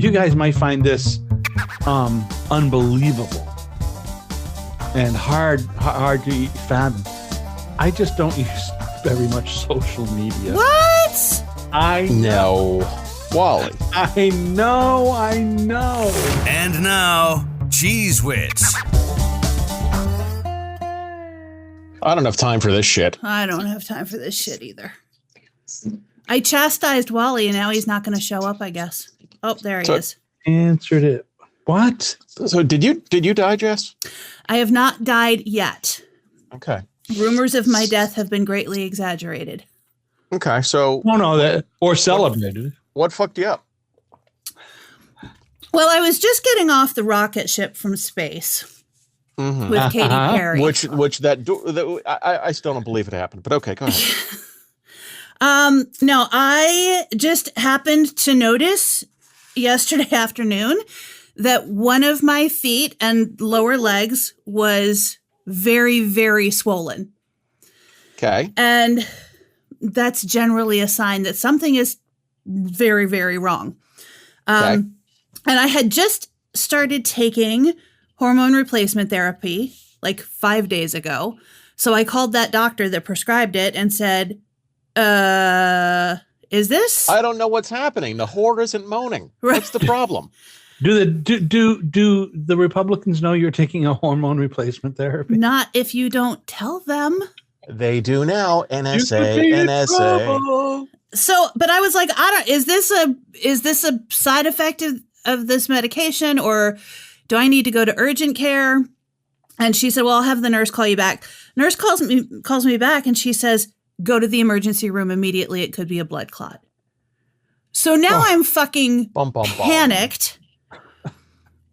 you guys might find this unbelievable and hard to fathom. I just don't use very much social media. What? I know. Wally. I know. And now, Cheez Wits. I don't have time for this shit. I don't have time for this shit either. I chastised Wally, and now he's not going to show up, I guess. Oh, there he is. Answered it. What? So did you die, Jess? I have not died yet. Okay. Rumors of my death have been greatly exaggerated. Okay, so... No, that or celebrated. What fucked you up? Well, I was just getting off the rocket ship from space with Katy Perry. Which I still don't believe it happened, but okay, go ahead. No, I just happened to notice yesterday afternoon that one of my feet and lower legs was very, very swollen. Okay. And that's generally a sign that something is very, very wrong. Okay. And I had just started taking hormone replacement therapy like 5 days ago. So I called that doctor that prescribed it and said, is this? I don't know what's happening. The whore isn't moaning. What's the problem? Do the Republicans know you're taking a hormone replacement therapy? Not if you don't tell them. They do now. NSA. So, but I was like, is this a side effect of this medication, or do I need to go to urgent care? And she said, well, I'll have the nurse call you back. Nurse calls me back and she says, go to the emergency room immediately. It could be a blood clot. So now I'm fucking panicked.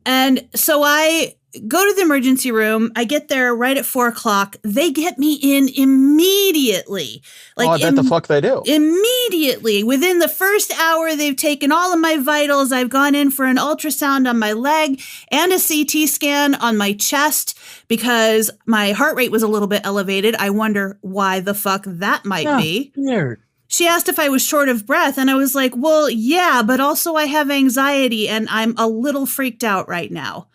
And so I go to the emergency room. I get there right at 4:00. They get me in immediately. Like, I bet the fuck they do. Immediately. Within the first hour, they've taken all of my vitals. I've gone in for an ultrasound on my leg and a CT scan on my chest because my heart rate was a little bit elevated. I wonder why the fuck that might be. Weird. She asked if I was short of breath, and I was like, well, yeah, but also I have anxiety, and I'm a little freaked out right now.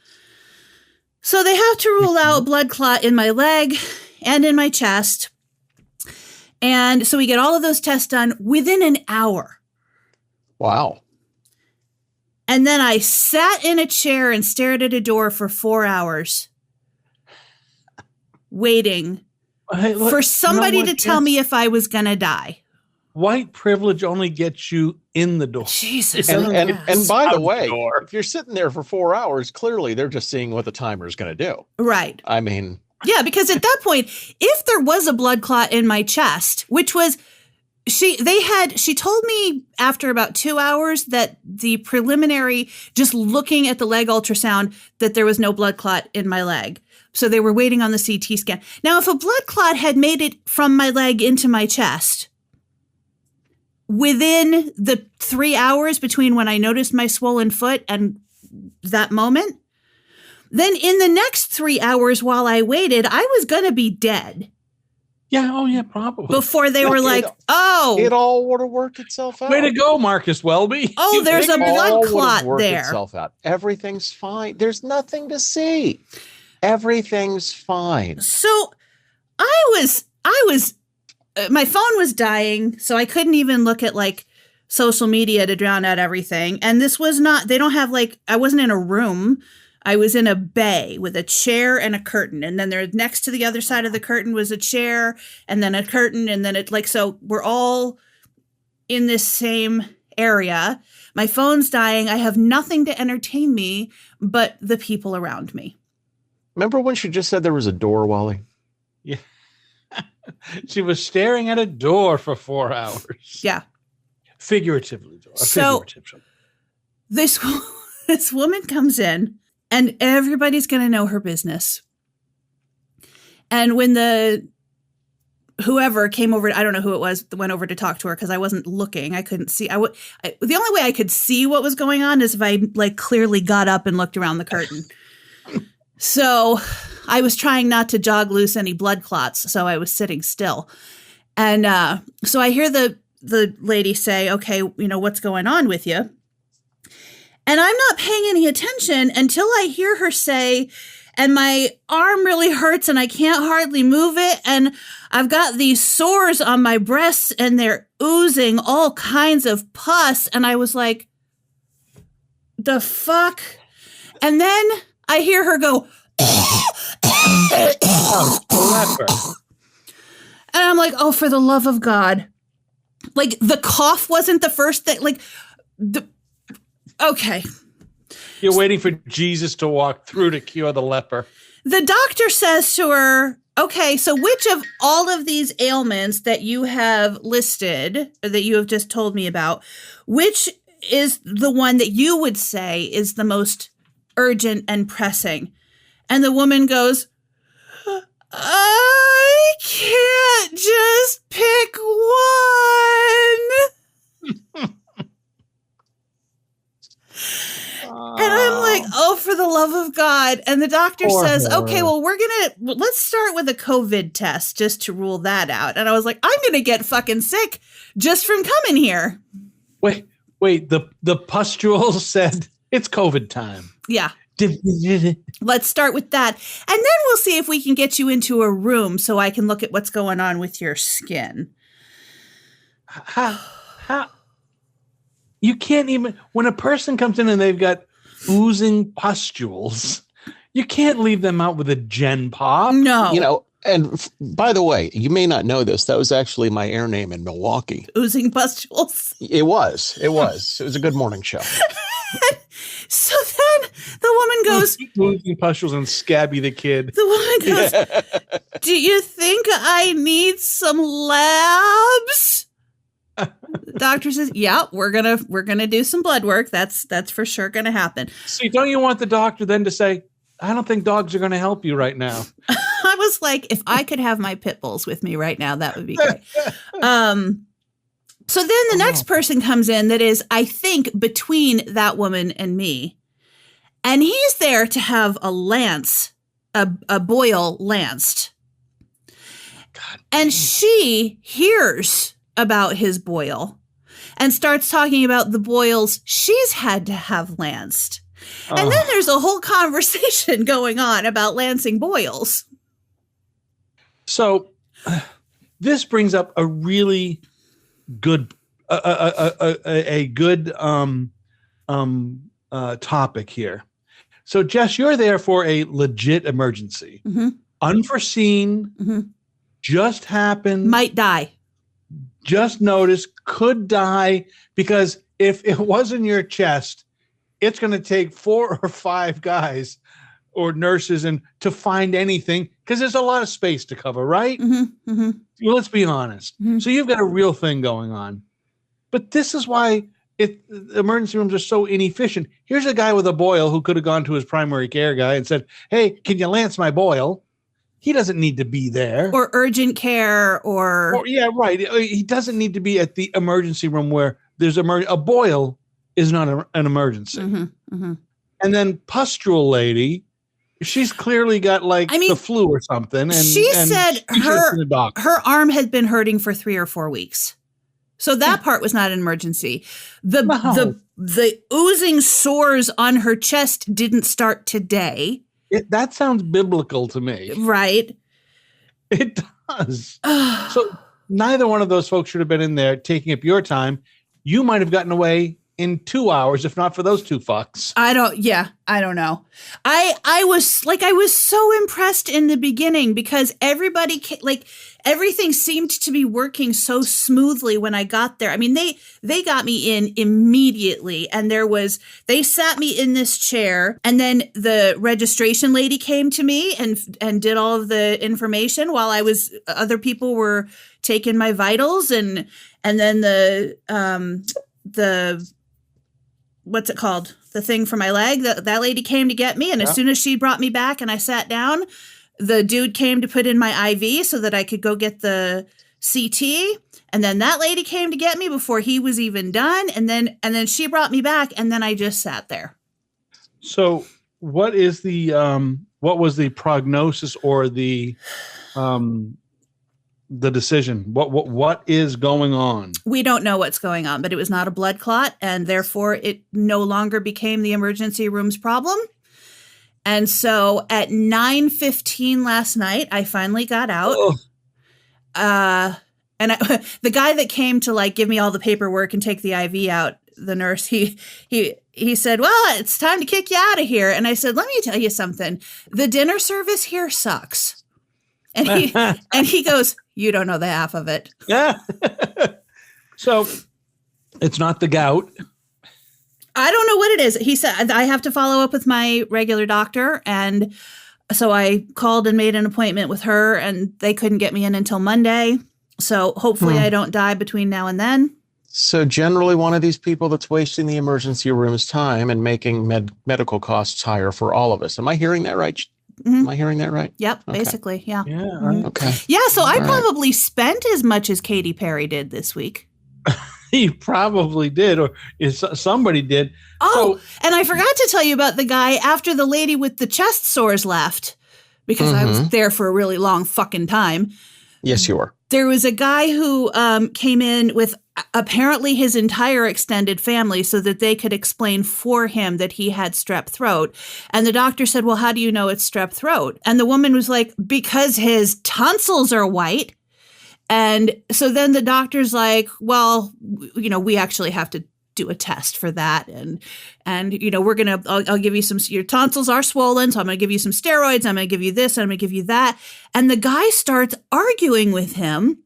So they have to rule out blood clot in my leg and in my chest. And so we get all of those tests done within an hour. Wow. And then I sat in a chair and stared at a door for 4 hours, waiting for somebody to tell me if I was going to die. White privilege only gets you in the door. Jesus. And by the way, if you're sitting there for 4 hours, clearly they're just seeing what the timer is going to do. Right. I mean. Yeah, because at that point, if there was a blood clot in my chest, which was, she told me after about 2 hours that the preliminary, just looking at the leg ultrasound, that there was no blood clot in my leg. So they were waiting on the CT scan. Now, if a blood clot had made it from my leg into my chest, within the 3 hours between when I noticed my swollen foot and that moment, then in the next 3 hours while I waited, I was going to be dead. Yeah. Oh, yeah, probably. Before they were like, it all would have worked itself out. Way to go, Marcus Welby. Oh, there's a blood clot there. Itself out. Everything's fine. There's nothing to see. Everything's fine. So I was my phone was dying, so I couldn't even look at like social media to drown out everything. And this was not, they don't have like, I wasn't in a room. I was in a bay with a chair and a curtain. And then there next to the other side of the curtain was a chair and then a curtain. And then it like, so we're all in this same area. My phone's dying. I have nothing to entertain me but the people around me. Remember when she just said there was a door, Wally? Yeah. She was staring at a door for 4 hours. Yeah. Figuratively. So this woman comes in and everybody's going to know her business. And when whoever came over, I don't know who it was, went over to talk to her because I wasn't looking. I couldn't see. The only way I could see what was going on is if I like clearly got up and looked around the curtain. So I was trying not to jog loose any blood clots, so I was sitting still. And so I hear the lady say, okay, what's going on with you? And I'm not paying any attention until I hear her say, and my arm really hurts and I can't hardly move it. And I've got these sores on my breasts and they're oozing all kinds of pus. And I was like, the fuck? And then I hear her go, Leper. and I'm like, oh, for the love of God. Like, the cough wasn't the first thing. Like, okay. You're waiting for Jesus to walk through to cure the leper. The doctor says to her, okay, so which of all of these ailments that you have listed, or that you have just told me about, which is the one that you would say is the most urgent and pressing? And the woman goes, I can't just pick one. And I'm like, oh, for the love of God. And the doctor says, okay, well, let's start with a COVID test just to rule that out. And I was like, I'm going to get fucking sick just from coming here. Wait, the pustules said it's COVID time. Yeah. Let's start with that. And then we'll see if we can get you into a room so I can look at what's going on with your skin. How? You can't even, when a person comes in and they've got oozing pustules, you can't leave them out with a Gen Pop. No. You know, and by the way, you may not know this. That was actually my air name in Milwaukee. Oozing pustules. It was. It was a good morning show. So then the woman goes, Oozing pustules and Scabby the Kid. The woman goes, do you think I need some labs? The doctor says, yeah, we're gonna do some blood work. That's for sure gonna happen. See, don't you want the doctor then to say, I don't think dogs are gonna help you right now? I was like, if I could have my pit bulls with me right now, that would be great. So then the next person comes in that is, I think, between that woman and me. And he's there to have a boil lanced. God. And she hears about his boil and starts talking about the boils she's had to have lanced. And then there's a whole conversation going on about lancing boils. So this brings up a really good good topic here. So Jess, you're there for a legit emergency. Mm-hmm. Unforeseen, just happened. Might die. Just noticed, could die, because if it was in your chest, it's going to take 4 or 5 guys or nurses and to find anything, because there's a lot of space to cover, right? Mm-hmm. Mm-hmm. Well, let's be honest. Mm-hmm. So you've got a real thing going on. But this is why emergency rooms are so inefficient. Here's a guy with a boil who could have gone to his primary care guy and said, hey, can you lance my boil? He doesn't need to be there. Or urgent care or Yeah, right. He doesn't need to be at the emergency room where there's a boil is not an emergency. Mm-hmm. Mm-hmm. And then pustule lady, she's clearly got the flu or something. And she said her arm had been hurting for 3 or 4 weeks. So that part was not an emergency. The oozing sores on her chest didn't start today. That sounds biblical to me. Right. It does. So neither one of those folks should have been in there taking up your time. You might have gotten away in 2 hours, if not for those 2 fucks. I don't know. I was so impressed in the beginning because everything seemed to be working so smoothly when I got there. I mean, they got me in immediately, and they sat me in this chair, and then the registration lady came to me and did all of the information while other people were taking my vitals, and then the what's it called? The thing for my leg. That lady came to get me, and as soon as she brought me back and I sat down, the dude came to put in my IV so that I could go get the CT. And then that lady came to get me before he was even done. And then she brought me back, and then I just sat there. So what was the prognosis or the the decision? What is going on? We don't know what's going on, but it was not a blood clot, and therefore it no longer became the emergency room's problem. And so at 9:15 last night, I finally got out. And the guy that came to like give me all the paperwork and take the IV out, the nurse, he said, "Well, it's time to kick you out of here." And I said, "Let me tell you something. The dinner service here sucks." And he goes, "You don't know the half of it." Yeah. So it's not the gout. I don't know what it is. He said, I have to follow up with my regular doctor. And so I called and made an appointment with her, and they couldn't get me in until Monday. So hopefully I don't die between now and then. So generally one of these people that's wasting the emergency room's time and making medical costs higher for all of us. Am I hearing that right? Mm-hmm. Am I hearing that right? Yep, Okay. Basically, yeah. Yeah. Mm-hmm. Okay. Yeah, so I All right. probably spent as much as Katy Perry did this week. You probably did, or somebody did. Oh, and I forgot to tell you about the guy after the lady with the chest sores left, because I was there for a really long fucking time. Yes, you are. There was a guy who came in with apparently his entire extended family so that they could explain for him that he had strep throat. And the doctor said, "Well, how do you know it's strep throat?" And the woman was like, "Because his tonsils are white." And so then the doctor's like, "Well, we actually have to do a test for that. And I'll give you your tonsils are swollen. So I'm going to give you some steroids. I'm going to give you this. I'm going to give you that." And the guy starts arguing with him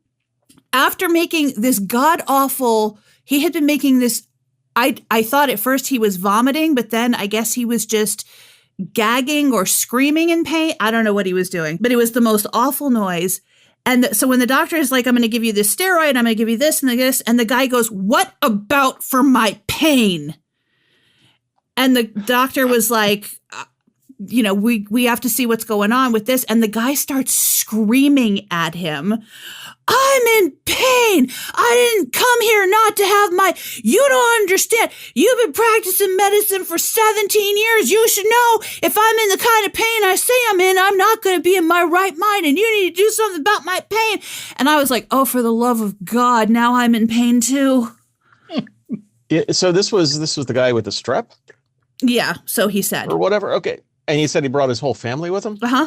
after making this god awful. He had been making this. I thought at first he was vomiting, but then I guess he was just gagging or screaming in pain. I don't know what he was doing, but it was the most awful noise. And so when the doctor is like, "I'm going to give you this steroid, I'm going to give you this and this," and the guy goes, "What about for my pain?" And the doctor was like, we have to see what's going on with this. And the guy starts screaming at him, "I'm in pain. I didn't come here not to have you don't understand. You've been practicing medicine for 17 years. You should know if I'm in the kind of pain I say I'm in, I'm not going to be in my right mind, and you need to do something about my pain." And I was like, "Oh, for the love of God, now I'm in pain too." So this was the guy with the strep? Yeah, so he said. Or whatever. Okay. And he said he brought his whole family with him? Uh-huh.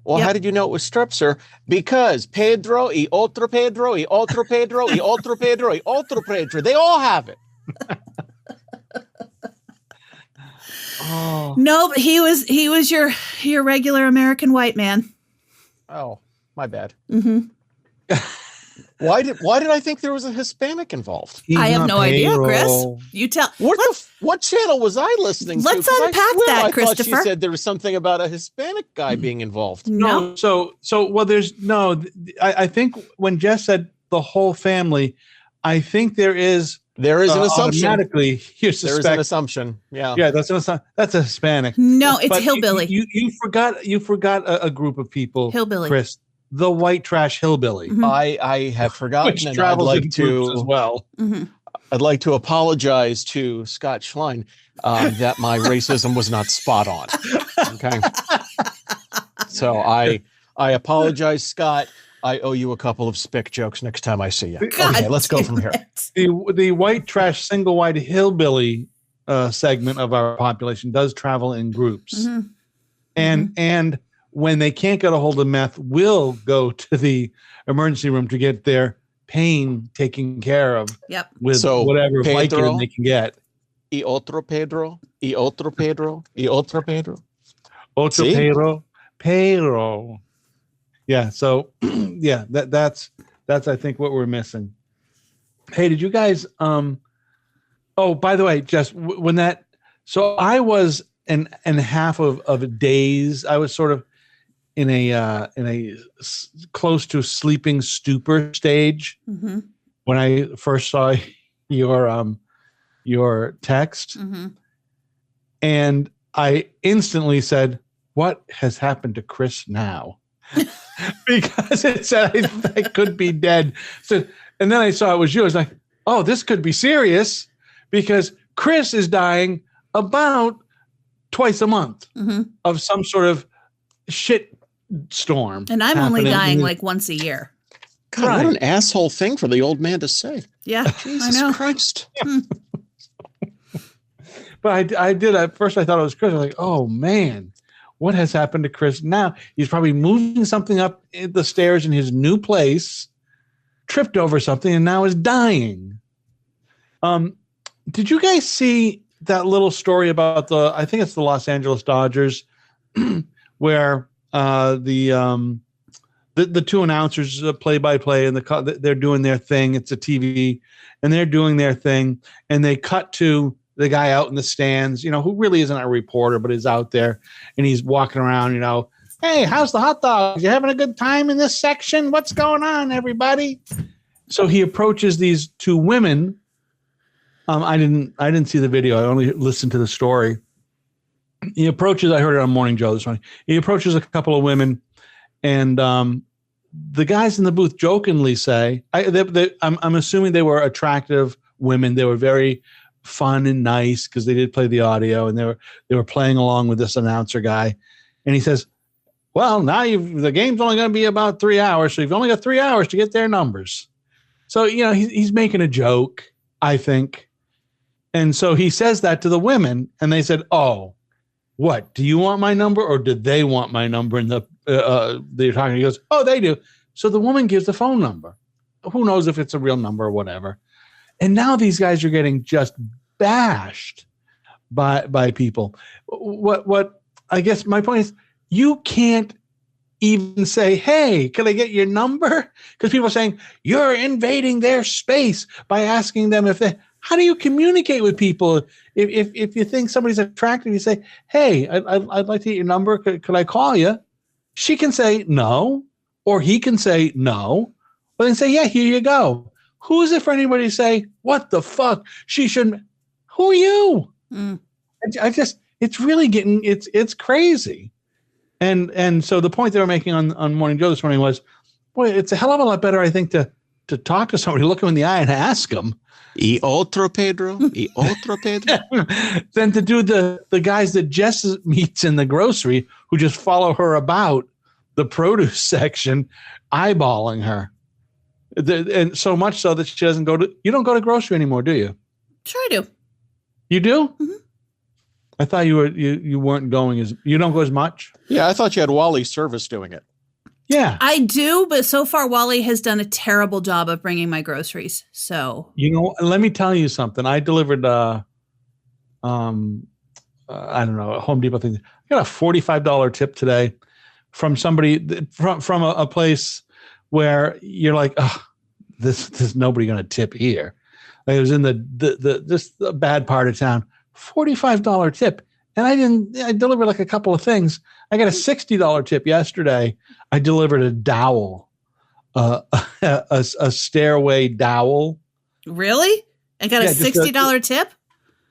Well, Yep. How did you know it was strep, sir? Because Pedro y otro Pedro y otro Pedro y otro Pedro y otro Pedro. They all have it. No, but he was your regular American white man. Oh, my bad. Mm-hmm. Why did I think there was a Hispanic involved? He's I have on no idea, Chris. payroll. You tell. What channel was I listening to? Let's 'Cause I unpack swear that, I thought Christopher. she said there was something about a Hispanic guy being involved. No. There's no. I think when Jess said the whole family, I think there is an assumption. automatically. You There is an suspect. assumption. Yeah. Yeah, that's a Hispanic. No, it's But hillbilly. You forgot a group of people. Hillbilly. Chris, the white trash hillbilly, Mhm. I have forgotten, which and I'd travels like in groups as to well. Mhm. I'd like to apologize to Scott Schlein that my racism was not spot on. Okay. So I apologize, Scott. I owe you a couple of spick jokes next time I see you. God Okay, let's go from here. damn it. The white trash single white hillbilly segment of our population does travel in groups, Mhm. and when they can't get a hold of meth, will go to the emergency room to get their pain taken care of Yep. with So, whatever Pedro- Vicodin they can get. Y otro Pedro, y otro Pedro, y otro Pedro. Otro See? Pero. Yeah. So yeah, that's I think what we're missing. Hey, did you guys? Oh, by the way, just when that. So I was in half of a daze. I was sort of in a close to sleeping stupor stage Mhm. when I first saw your text, Mhm. and I instantly said, "What has happened to Chris now?" Because it said I could be dead. So, and then I saw it was you. I was like, "Oh, this could be serious," because Chris is dying about twice a month Mhm. of some sort of shit storm. And I'm only happening. dying like once a year. God, Right. what an asshole thing for the old man to say. Yeah, Jesus I know. Christ. But I did at first. I thought it was Chris. I was like, oh man, what has happened to Chris now? He's probably moving something up the stairs in his new place, tripped over something, and now is dying. Did you guys see that little story about I think it's the Los Angeles Dodgers, where the two announcers play by play and they're doing their thing. It's a TV and they're doing their thing. And they cut to the guy out in the stands, who really isn't a reporter, but is out there and he's walking around, hey, how's the hot dogs? You having a good time in this section? What's going on, everybody? So he approaches these two women. I didn't see the video. I only listened to the story. He approaches, I heard it on Morning Joe this morning. He approaches a couple of women. And the guys in the booth jokingly say, I'm assuming they were attractive women. They were very fun and nice because they did play the audio, and they were playing along with this announcer guy. And he says, well, now the game's only going to be about 3 hours, so you've only got 3 hours to get their numbers. So, he's making a joke, I think. And so he says that to the women, and they said, oh, what, do you want my number, or did they want my number? And they're talking. He goes, oh, they do. So the woman gives the phone number. Who knows if it's a real number or whatever. And now these guys are getting just bashed by people. What I guess my point is, you can't even say, hey, can I get your number? Because people are saying you're invading their space by asking them if they. How do you communicate with people? If you think somebody's attractive, you say, hey, I'd like to get your number. Could I call you? She can say no, or he can say no, but then say, yeah, here you go. Who is it for anybody to say, what the fuck? She shouldn't. Who are you? It's really getting, it's crazy. And so the point they were making on Morning Joe this morning was, boy, it's a hell of a lot better, I think, to talk to somebody, look them in the eye and ask them. Y otro Pedro, y otro Pedro. Than to do the guys that Jess meets in the grocery who just follow her about the produce section, eyeballing her. And so much so that she doesn't you don't go to grocery anymore, do you? Sure I do. You do? Mm-hmm. I thought you weren't going you don't go as much? Yeah, I thought you had Wally Service doing it. Yeah. I do, but so far Wally has done a terrible job of bringing my groceries. So, let me tell you something. I delivered I don't know, a Home Depot thing. I got a $45 tip today from somebody from a place where you're like, oh, there's nobody going to tip here. Like, it was in the bad part of town. $45 tip. And I delivered like a couple of things. I got a $60 tip yesterday. I delivered a dowel, a stairway dowel. Really? I got a $60 tip?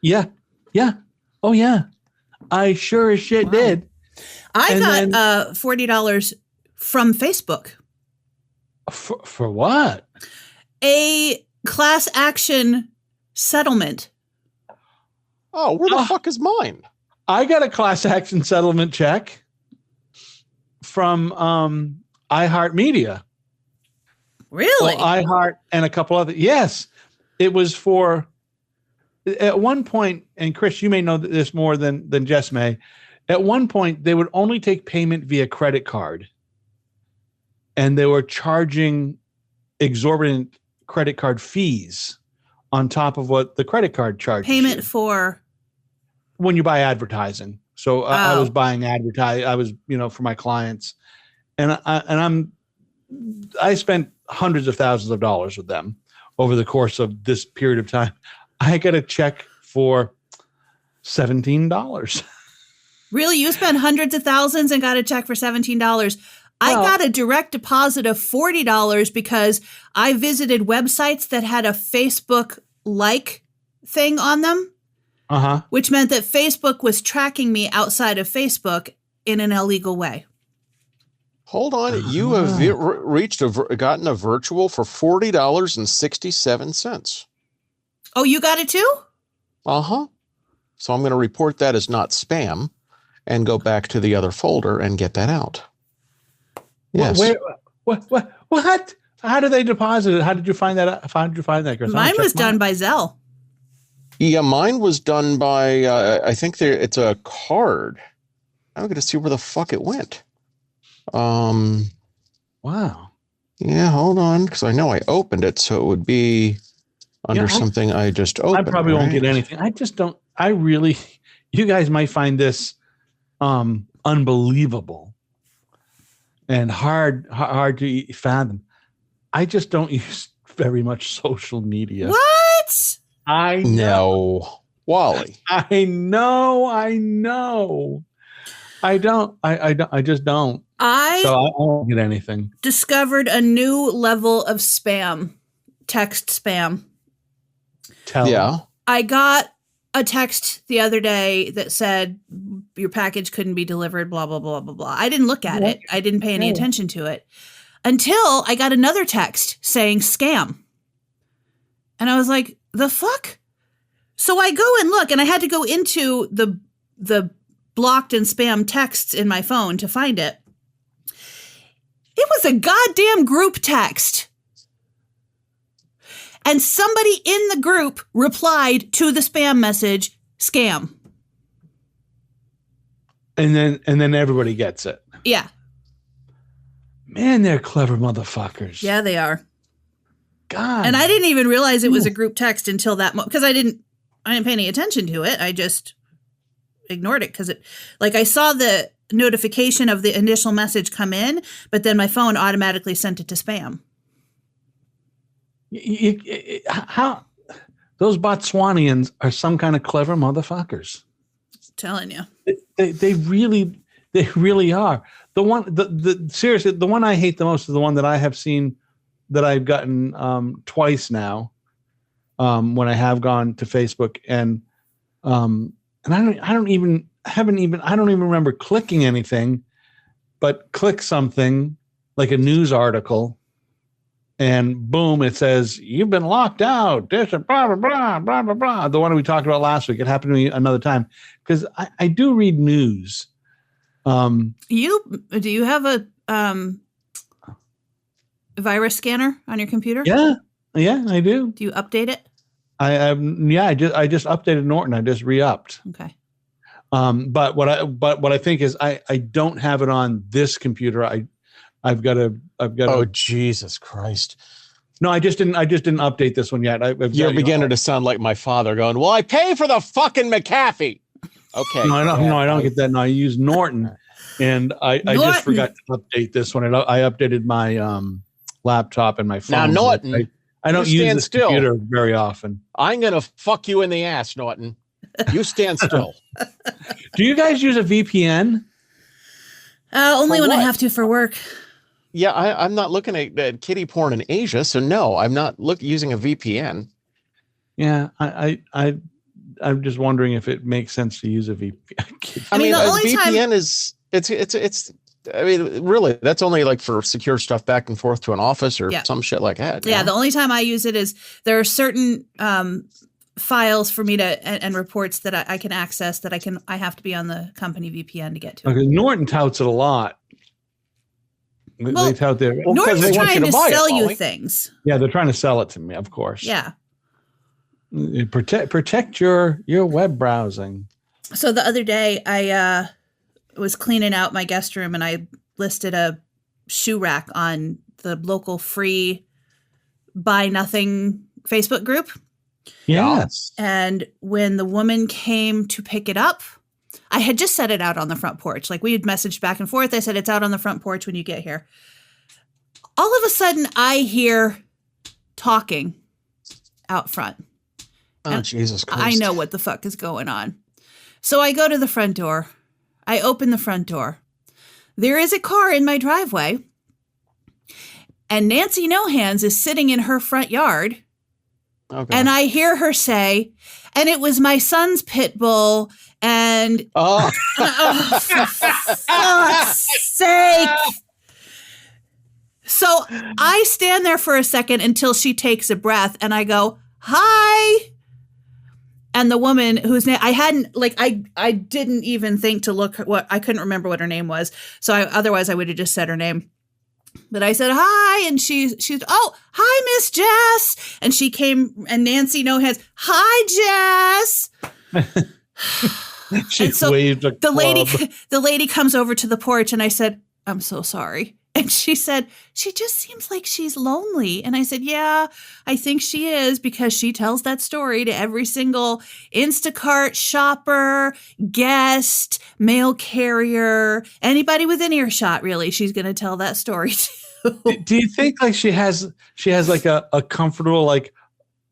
Yeah. Yeah. Oh, yeah. I sure as shit did. I got $40 from Facebook. For what? A class action settlement. Oh, where the fuck is mine? I got a class action settlement check from iHeartMedia. Really? Well, iHeart and a couple other. Yes, it was for. At one point, and Chris, you may know this more than Jess may. At one point, they would only take payment via credit card, and they were charging exorbitant credit card fees on top of what the credit card charges. Payment for when you buy advertising. So I was buying advertising. I was, for my clients, and I spent hundreds of thousands of dollars with them over the course of this period of time. I got a check for $17. Really? You spent hundreds of thousands and got a check for $17? I got a direct deposit of $40 because I visited websites that had a Facebook like thing on them. Which meant that Facebook was tracking me outside of Facebook in an illegal way. Hold on. You have gotten a virtual for $40.67. Oh, you got it too? So I'm going to report that as not spam and go back to the other folder and get that out. Yes. What? How did they deposit it? How did you find that out? How did you find that, Chris? Mine was done by Zelle. Yeah, mine was done by, I think it's a card. I'm going to see where the fuck it went. Wow. Yeah, hold on, because I know I opened it, so it would be under something I just opened. I probably won't get anything. I just don't. I really, you guys might find this unbelievable and hard to fathom. I just don't use very much social media. What? I know. No, Wally. I know. I don't. I just don't. So I won't get anything. Discovered a new level of spam, text spam. Yeah. I got a text the other day that said your package couldn't be delivered, blah, blah, blah, blah, blah. I didn't look at it. I didn't pay any attention to it until I got another text saying scam. And I was like, the fuck? So I go and look, and I had to go into the blocked and spam texts in my phone to find it. It was a goddamn group text. And somebody in the group replied to the spam message, scam. And then everybody gets it. Yeah. Man, they're clever motherfuckers. Yeah, they are. God. And I didn't even realize it was a group text until that moment, because I didn't pay any attention to it. I just ignored it because I saw the notification of the initial message come in, but then my phone automatically sent it to spam. How those Botswanians are some kind of clever motherfuckers. Telling you. They really are. Seriously, the one I hate the most is the one that I have seen that I've gotten twice now. When I have gone to Facebook and I don't even remember clicking anything, but click something like a news article, and boom, it says you've been locked out. This and blah blah blah blah blah blah. The one we talked about last week. It happened to me another time because I do read news. Do you have a virus scanner on your computer? Yeah, I do. Do you update it? I just updated Norton. I just re-upped. Okay. But what I think is I don't have it on this computer. I've got to. Oh, Jesus Christ! No, I just didn't update this one yet. You're beginning to sound like my father, going, "Well, I pay for the fucking McAfee." Okay. No, I don't get that. No, I use Norton, and I just forgot to update this one. I updated my laptop and my phone. Now, Norton, I don't use this computer very often. I'm gonna fuck you in the ass, Norton. You stand still. Do you guys use a VPN? Only when I have to for work. Yeah, I'm not looking at kiddie porn in Asia, so no, I'm not using a VPN. Yeah, I'm just wondering if it makes sense to use a VPN. I mean, the only VPN is it's. I mean, really, that's only like for secure stuff back and forth to an office or some shit like that. Yeah, the only time I use it is there are certain files for me to and reports that I can access that I have to be on the company VPN to get to. Okay, Norton touts it a lot. They tout their Norton's trying to sell you things. Yeah, they're trying to sell it to me, of course. Yeah. Protect your web browsing. So the other day I was cleaning out my guest room and I listed a shoe rack on the local free buy nothing Facebook group. Yes. And when the woman came to pick it up, I had just set it out on the front porch. Like we had messaged back and forth. I said, it's out on the front porch when you get here. All of a sudden I hear talking out front. Oh, Jesus Christ. I know what the fuck is going on. So I go to the front door. I open the front door. There is a car in my driveway. And Nancy No Hands is sitting in her front yard. Okay. And I hear her say, and it was my son's pit bull. And oh, for fuck's sake. So I stand there for a second until she takes a breath and I go, hi. And the woman whose name I hadn't, like, I didn't even think to look what I couldn't remember what her name was. So otherwise I would have just said her name. But I said, hi. And she's, oh, hi, Miss Jess. And she came, and Nancy No Hands, hi, Jess. She so waved a the lady comes over to the porch, and I said, I'm so sorry. And she said, she just seems like she's lonely. And I said, yeah, I think she is, because she tells that story to every single Instacart shopper, guest, mail carrier, anybody within earshot, really. She's going to tell that story too. Do you think like she has like a comfortable like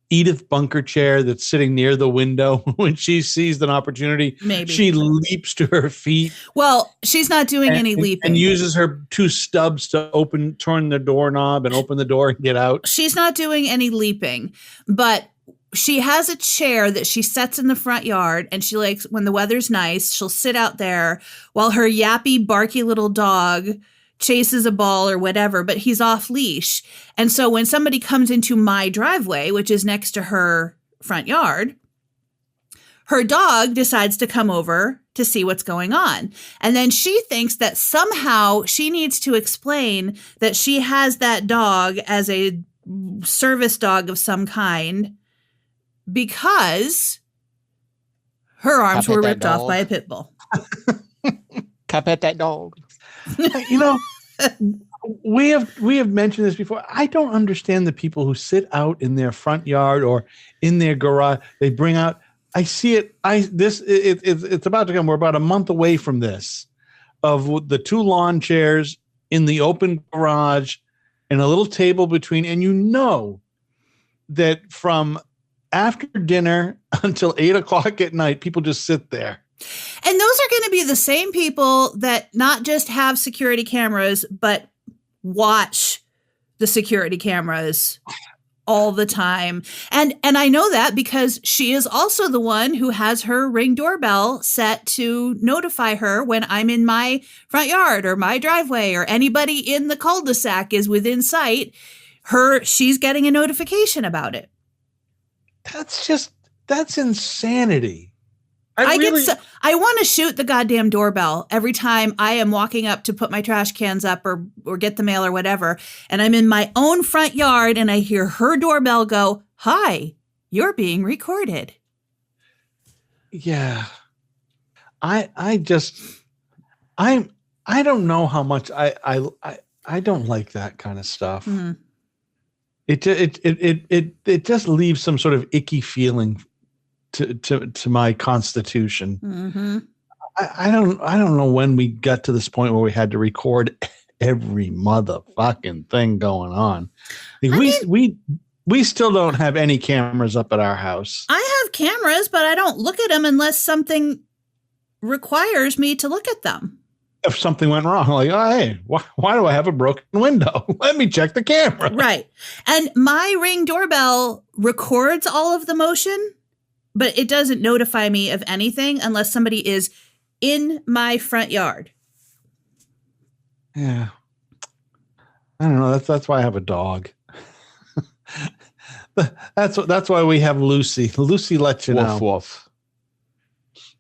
Edith Bunker chair that's sitting near the window when she sees an opportunity? Maybe she leaps to her feet. Well, she's not doing any leaping. And uses her 2 stubs to turn the doorknob and open the door and get out. She's not doing any leaping, but she has a chair that she sets in the front yard, and she likes, when the weather's nice, she'll sit out there while her yappy, barky little dog chases a ball or whatever, but he's off leash. And so when somebody comes into my driveway, which is next to her front yard, her dog decides to come over to see what's going on. And then she thinks that somehow she needs to explain that she has that dog as a service dog of some kind because her arms were ripped off by a pit bull. Can I pet that dog? You know, we have mentioned this before. I don't understand the people who sit out in their front yard or in their garage. They bring out. I see it. It's about to come. We're about a month away from this, of the 2 lawn chairs in the open garage and a little table between. And you know that from after dinner until 8 o'clock at night, people just sit there. And those are going to be the same people that not just have security cameras, but watch the security cameras all the time. And I know that because she is also the one who has her Ring doorbell set to notify her when I'm in my front yard or my driveway or anybody in the cul-de-sac is within sight. She's getting a notification about it. That's insanity. I want to shoot the goddamn doorbell every time I am walking up to put my trash cans up or get the mail or whatever. And I'm in my own front yard and I hear her doorbell go, hi, you're being recorded. Yeah. I don't know how much I don't like that kind of stuff. Mm-hmm. It just leaves some sort of icky feeling to my constitution. Mm-hmm. I don't know when we got to this point where we had to record every motherfucking thing going on. We still don't have any cameras up at our house. I have cameras, but I don't look at them unless something requires me to look at them. If something went wrong, like, oh, hey, why do I have a broken window? Let me check the camera. Right. And my Ring doorbell records all of the motion, but it doesn't notify me of anything unless somebody is in my front yard. Yeah. I don't know. That's why I have a dog. That's why we have Lucy. Lucy lets you know. Woof.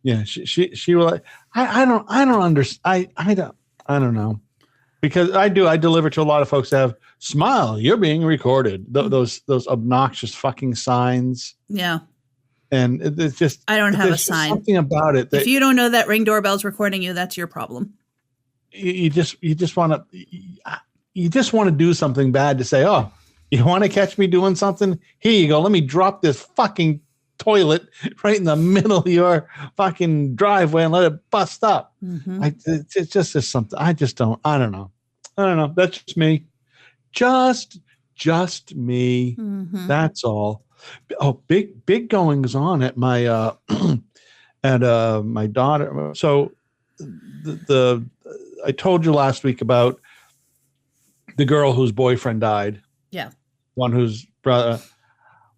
Yeah, she will. I don't understand. I don't know, because I deliver to a lot of folks that have smile. You're being recorded. Those obnoxious fucking signs. Yeah. And it's just, I don't have a sign. Something about it. If you don't know that Ring doorbell's recording you, that's your problem. You just want to do something bad to say, oh, you want to catch me doing something? Here you go. Let me drop this fucking toilet right in the middle of your fucking driveway and let it bust up. Mm-hmm. It's just something. I don't know. That's just me. Just me. Mm-hmm. That's all. Oh, big goings on at my my daughter. So the I told you last week about the girl whose boyfriend died. Yeah. One whose brother.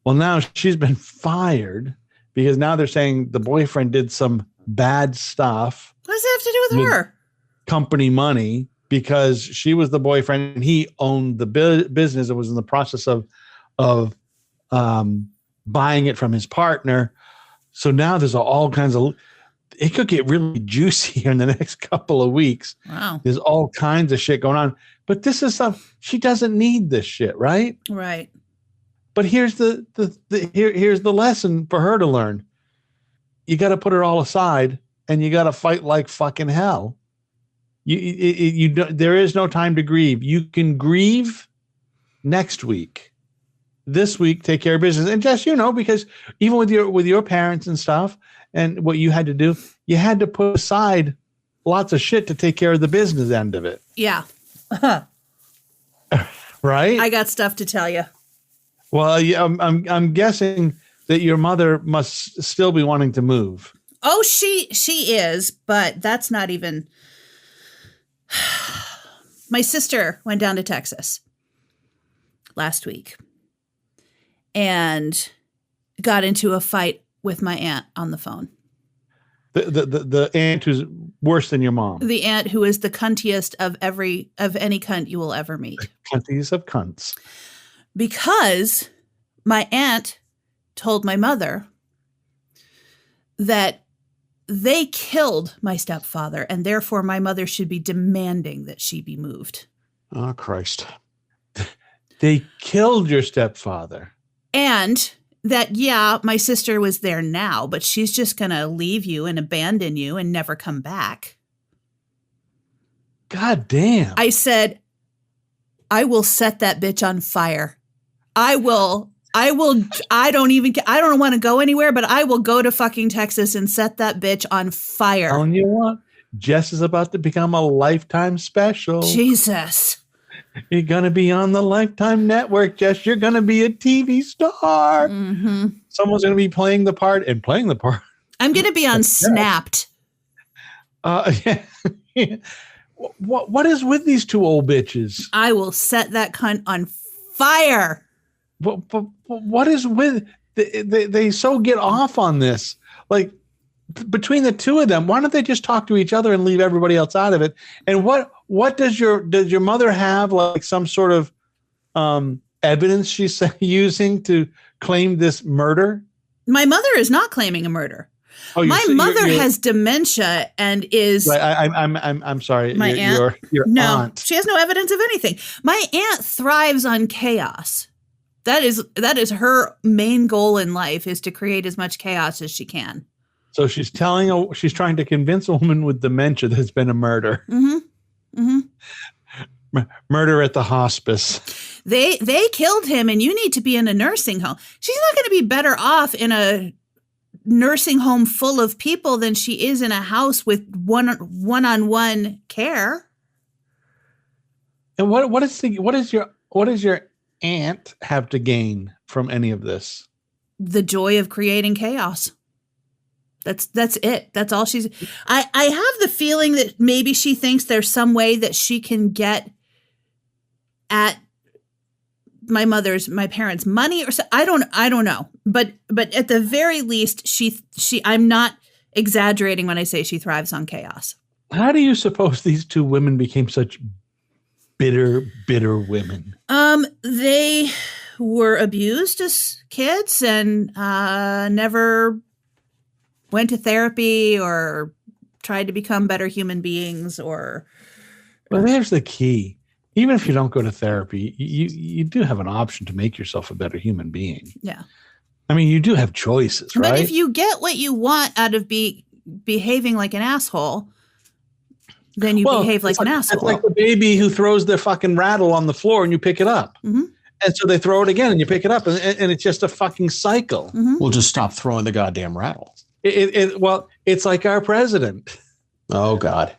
Well, now she's been fired because now they're saying the boyfriend did some bad stuff. What does that have to do with her? Company money, because she was the boyfriend and he owned the business and was in the process of buying it from his partner. So now there's all kinds of, it could get really juicy here in the next couple of weeks. Wow. There's all kinds of shit going on. But this is stuff she doesn't need this shit, right? Right. But here's here's the lesson for her to learn. You got to put it all aside, and you got to fight like fucking hell. There is no time to grieve. You can grieve next week. This week, take care of business. And Jess, because even with your parents and stuff, and what you had to do, you had to put aside lots of shit to take care of the business end of it. Yeah. Right? I got stuff to tell you. Well, I'm guessing that your mother must still be wanting to move. Oh, she is, but that's not even. My sister went down to Texas last week and got into a fight with my aunt on the phone. The aunt who's worse than your mom. The aunt who is the cuntiest of any cunt you will ever meet. Cuntiest of cunts. Because my aunt told my mother that they killed my stepfather, and therefore my mother should be demanding that she be moved. Oh, Christ. They killed your stepfather. And that, yeah, my sister was there now, but she's just going to leave you and abandon you and never come back. God damn. I said, I will set that bitch on fire. I don't want to go anywhere, but I will go to fucking Texas and set that bitch on fire. Telling you what, Jess is about to become a Lifetime special. Jesus. You're going to be on the Lifetime network, Jess. You're going to be a TV star. Mm-hmm. Someone's going to be playing the part. I'm going to be on Snapped. Yeah. What is with these two old bitches? I will set that cunt on fire. What is with they so get off on this? Like, between the two of them, why don't they just talk to each other and leave everybody else out of it? And what does your mother have, like, some sort of evidence she's using to claim this murder? My mother is not claiming a murder. Oh, my mother has dementia and is. Right, I'm sorry. My aunt. Your aunt. She has no evidence of anything. My aunt thrives on chaos. That is her main goal in life, is to create as much chaos as she can. So she's trying to convince a woman with dementia that it's been a murder. Mm-hmm. Mm-hmm. Murder at the hospice. They killed him, and you need to be in a nursing home. She's not going to be better off in a nursing home full of people than she is in a house with one-on-one care. And what does your aunt have to gain from any of this? The joy of creating chaos. That's it. That's all she's. I have the feeling that maybe she thinks there's some way that she can get at my parents' money, or so. I don't know. But at the very least, she I'm not exaggerating when I say she thrives on chaos. How do you suppose these two women became such bitter women? They were abused as kids and never went to therapy or tried to become better human beings. Or well, there's the key. Even if you don't go to therapy, you do have an option to make yourself a better human being. Yeah. I mean, you do have choices, right? But if you get what you want out of behaving like an asshole, then you behave like an asshole. It's like the baby who throws their fucking rattle on the floor and you pick it up. Mm-hmm. And so they throw it again and you pick it up, and it's just a fucking cycle. Mm-hmm. We'll just stop throwing the goddamn rattle. Well, it's like our president. Oh, God.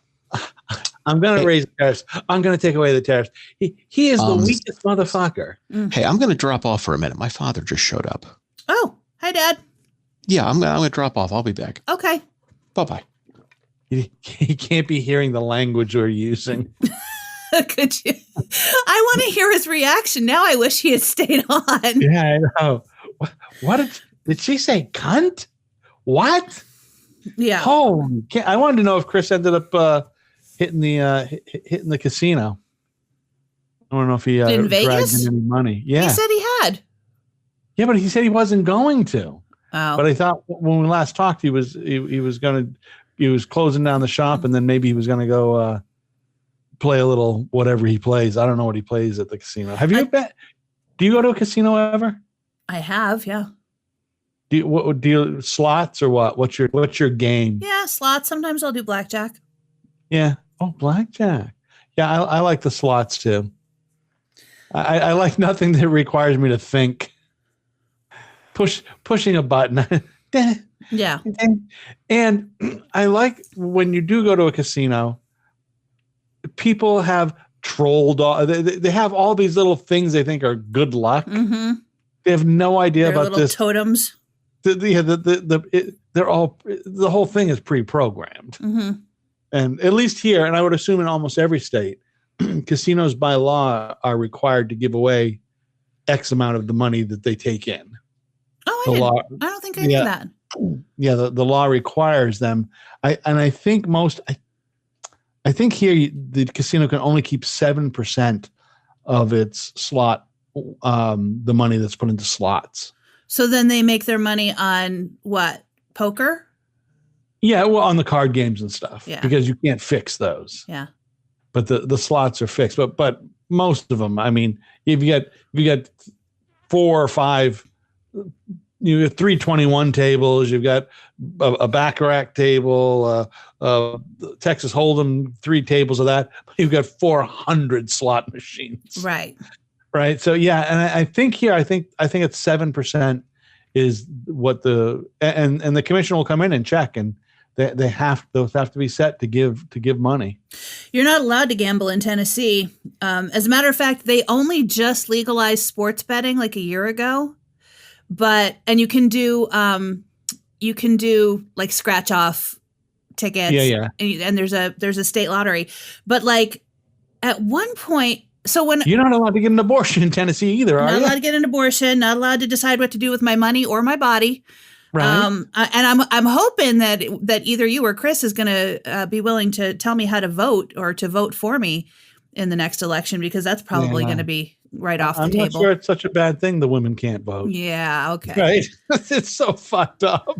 I'm going to raise the tariffs. I'm going to take away the tariffs. He is the weakest motherfucker. Hey, I'm going to drop off for a minute. My father just showed up. Oh, hi, Dad. Yeah, I'm going to drop off. I'll be back. Okay. Bye-bye. He can't be hearing the language we're using. Could you? I want to hear his reaction. Now I wish he had stayed on. Yeah, I know. What did she say? Cunt? What? Yeah. Holy! I wanted to know if Chris ended up hitting the casino. I don't know if he in Vegas dragged in any money. Yeah, he said he had. Yeah, but he said he wasn't going to. Oh. But I thought when we last talked, he was going to closing down the shop, and then maybe he was going to go play a little whatever he plays. I don't know what he plays at the casino. Have you bet? Do you go to a casino ever? I have, yeah. Do you slots or what? What's your game? Yeah, slots. Sometimes I'll do blackjack. Yeah. Oh, blackjack. Yeah, I like the slots too. I like nothing that requires me to think. Pushing a button. Yeah. And I like when you do go to a casino, people have trolled. They have all these little things they think are good luck. Mm-hmm. They have no idea about little this. Totems. They're all, the whole thing is pre-programmed. Mm-hmm. And at least here, and I would assume in almost every state, casinos by law are required to give away X amount of the money that they take in. Oh, I don't think I knew that. Yeah, the law requires them. I think here the casino can only keep 7% of its slot, the money that's put into slots. So then they make their money on what? Poker? Yeah, well, on the card games and stuff. Yeah. Because you can't fix those. Yeah. But the slots are fixed. But most of them, I mean, if you got 4 or 5, you have 321 tables, you've got a Baccarat table, Texas Hold'em, 3 tables of that. You've got 400 slot machines. Right. Right. So yeah, and I think here, I think it's 7% is what and the commission will come in and check, and those have to be set to give money. You're not allowed to gamble in Tennessee. As a matter of fact, they only just legalized sports betting like a year ago. And you can do like scratch off tickets. Yeah. And there's a state lottery. But like at one point, so when you're not allowed to get an abortion in Tennessee either, are you? Not allowed to get an abortion, not allowed to decide what to do with my money or my body. Right. And I'm hoping that either you or Chris is going to be willing to tell me how to vote or to vote for me in the next election, because that's probably going to be right off the table. I'm not sure it's such a bad thing the women can't vote. Yeah. Okay. Right. It's so fucked up.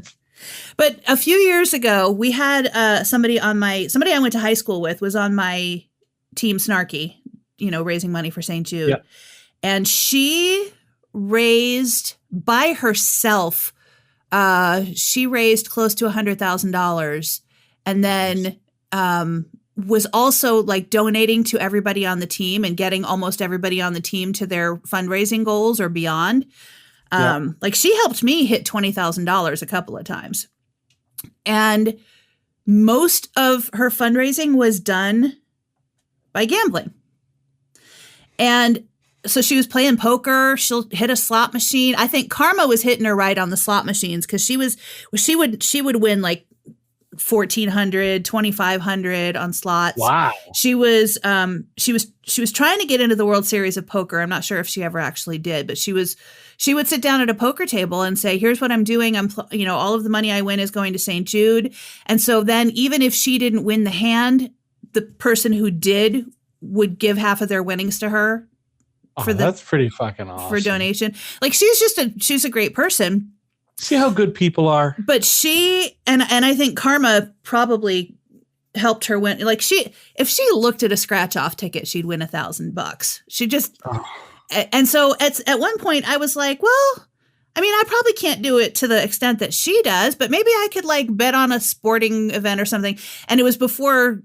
But a few years ago, we had somebody I went to high school with was on my team Snarky, raising money for St. Jude. Yeah. And she raised by herself, she raised close to $100,000, and then was also like donating to everybody on the team and getting almost everybody on the team to their fundraising goals or beyond. Like she helped me hit $20,000 a couple of times. And most of her fundraising was done by gambling. And so she was playing poker. She'll hit a slot machine. I think Karma was hitting her right on the slot machines, because she would win like $1,400, $2,500 on slots. Wow. She was trying to get into the World Series of Poker. I'm not sure if she ever actually did, but she would sit down at a poker table and say, "Here's what I'm doing. All of the money I win is going to St. Jude." And so then even if she didn't win the hand, the person who did would give half of their winnings to her. That's pretty fucking awesome. For donation. Like she's a great person. See how good people are. But she and I think Karma probably helped her win. Like if she looked at a scratch off ticket, she'd win $1,000. She just and so at one point I was like, well, I mean, I probably can't do it to the extent that she does, but maybe I could like bet on a sporting event or something. And it was before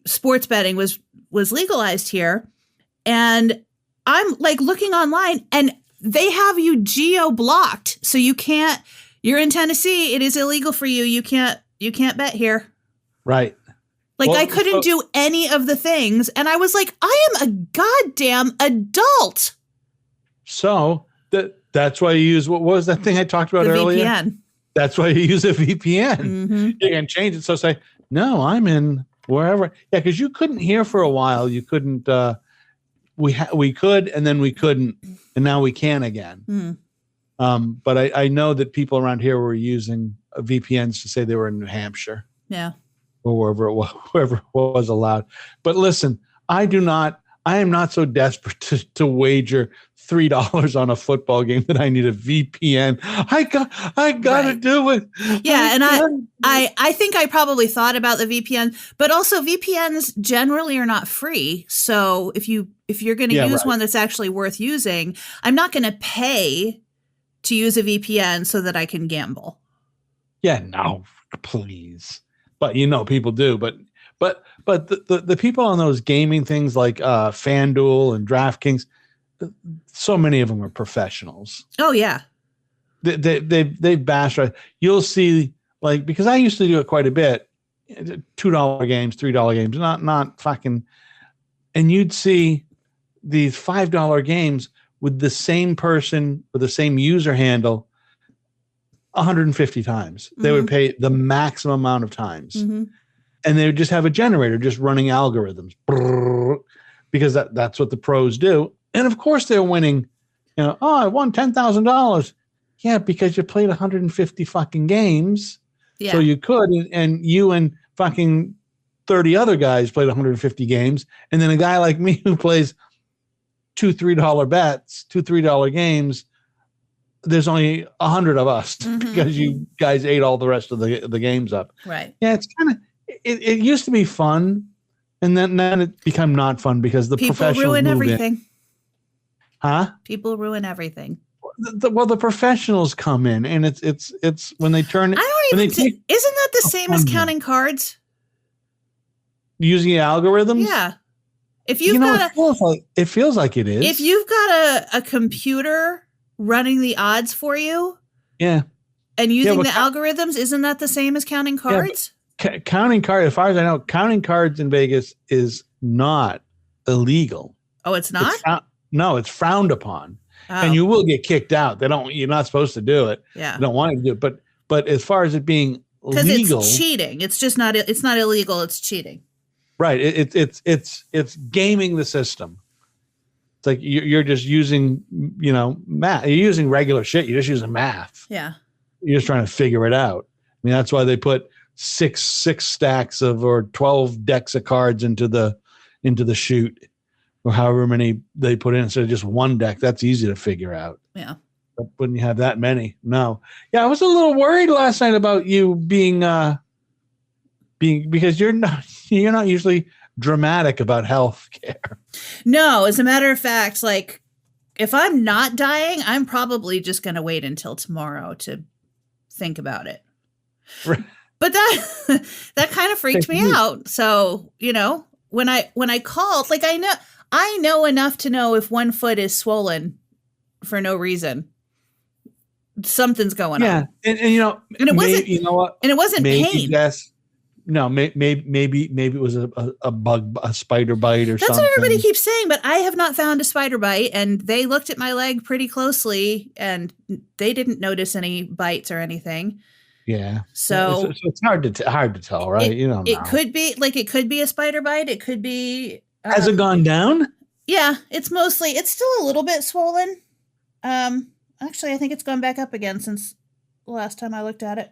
sports betting was legalized here. And I'm like looking online, and they have you geo-blocked. So you're in Tennessee. It is illegal for you. You can't bet here. Right. Like I couldn't do any of the things. And I was like, I am a goddamn adult. So that's why you use, what was that thing I talked about earlier? VPN. That's why you use a VPN. Mm-hmm. You can change it. So say, no, I'm in wherever. Yeah, because you couldn't hear for a while. You couldn't. We could, and then we couldn't, and now we can again. Mm. But I know that people around here were using VPNs to say they were in New Hampshire. Yeah. Or wherever it was allowed. But listen, I do not I am not so desperate to wager $3 on a football game that I need a VPN. I gotta Right. do it. Yeah, and I think I probably thought about the VPN, but also VPNs generally are not free. So if you're going to use right. one that's actually worth using, I'm not going to pay to use a VPN so that I can gamble. Yeah, no, please. But people do. But the people on those gaming things like FanDuel and DraftKings, so many of them are professionals. Oh yeah. They bash right. You'll see, like, because I used to do it quite a bit, $2 games, $3 games, not fucking, and you'd see these $5 games with the same person with the same user handle 150 times. They would pay the maximum amount of times. And they would just have a generator just running algorithms because that's what the pros do. And of course they're winning, I won $10,000. Yeah, because you played 150 fucking games. Yeah. So you could, and you and fucking 30 other guys played 150 games. And then a guy like me who plays $2-3 bets, $2-3 games, there's only 100 of us because you guys ate all the rest of the games up. Right. Yeah, it's kind of, it used to be fun, and then it became not fun because the people professionals ruin everything. Huh? People ruin everything. The professionals come in, and it's when they turn. Isn't that the same as counting cards? Using algorithms? Yeah. If you've got it feels like it is. If you've got a computer running the odds for you, yeah, and using the algorithms, isn't that the same as counting cards? Counting cards, as far as I know, counting cards in Vegas is not illegal. Oh, it's not? No, it's frowned upon. Oh. And you will get kicked out. You're not supposed to do it. Yeah. You don't want to do it. But as far as it being legal, it's cheating. It's just not. It's not illegal. It's cheating. Right. It's gaming the system. It's like you're just using math. You're using regular shit. You're just using math. Yeah. You're just trying to figure it out. I mean, that's why they put six stacks or 12 decks of cards into the chute, or however many they put in instead of just one deck. That's easy to figure out. Yeah. But when you have that many, no. Yeah, I was a little worried last night about you being because you're not usually dramatic about health care. No, as a matter of fact, like if I'm not dying, I'm probably just going to wait until tomorrow to think about it. Right. But that kind of freaked me out. So, when I called, like I know enough to know if one foot is swollen for no reason, something's going on. Yeah. And it wasn't, and it wasn't pain. Yes. No, maybe it was a bug, a spider bite or something. That's what everybody keeps saying, but I have not found a spider bite, and they looked at my leg pretty closely and they didn't notice any bites or anything. Yeah. So it's hard to tell, right? It could be a spider bite. It could be. Has it gone down? Yeah, it's still a little bit swollen. Actually, I think it's gone back up again since the last time I looked at it.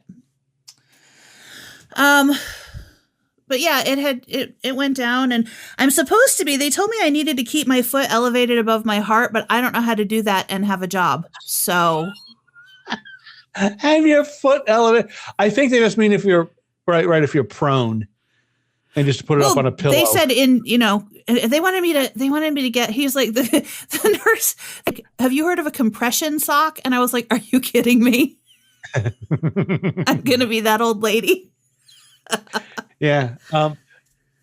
But yeah, it went down, and I'm supposed to be. They told me I needed to keep my foot elevated above my heart, but I don't know how to do that and have a job. So. Have your foot elevated. I think they just mean if you're right if you're prone, and just put it up on a pillow. They said they wanted me to get. He's like the nurse. Like, have you heard of a compression sock? And I was like, are you kidding me? I'm gonna be that old lady. Yeah.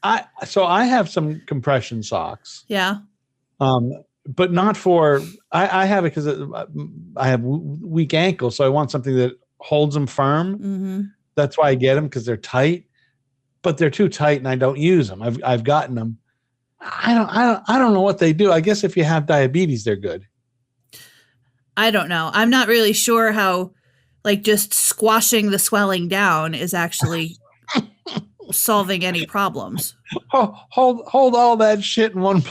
I have some compression socks. Yeah. But not for, I have it because I have weak ankles. So I want something that holds them firm. Mm-hmm. That's why I get them, because they're tight, but they're too tight and I don't use them. I've gotten them. I don't know what they do. I guess if you have diabetes, they're good. I don't know. I'm not really sure how, like, just squashing the swelling down is actually solving any problems. Hold all that shit in one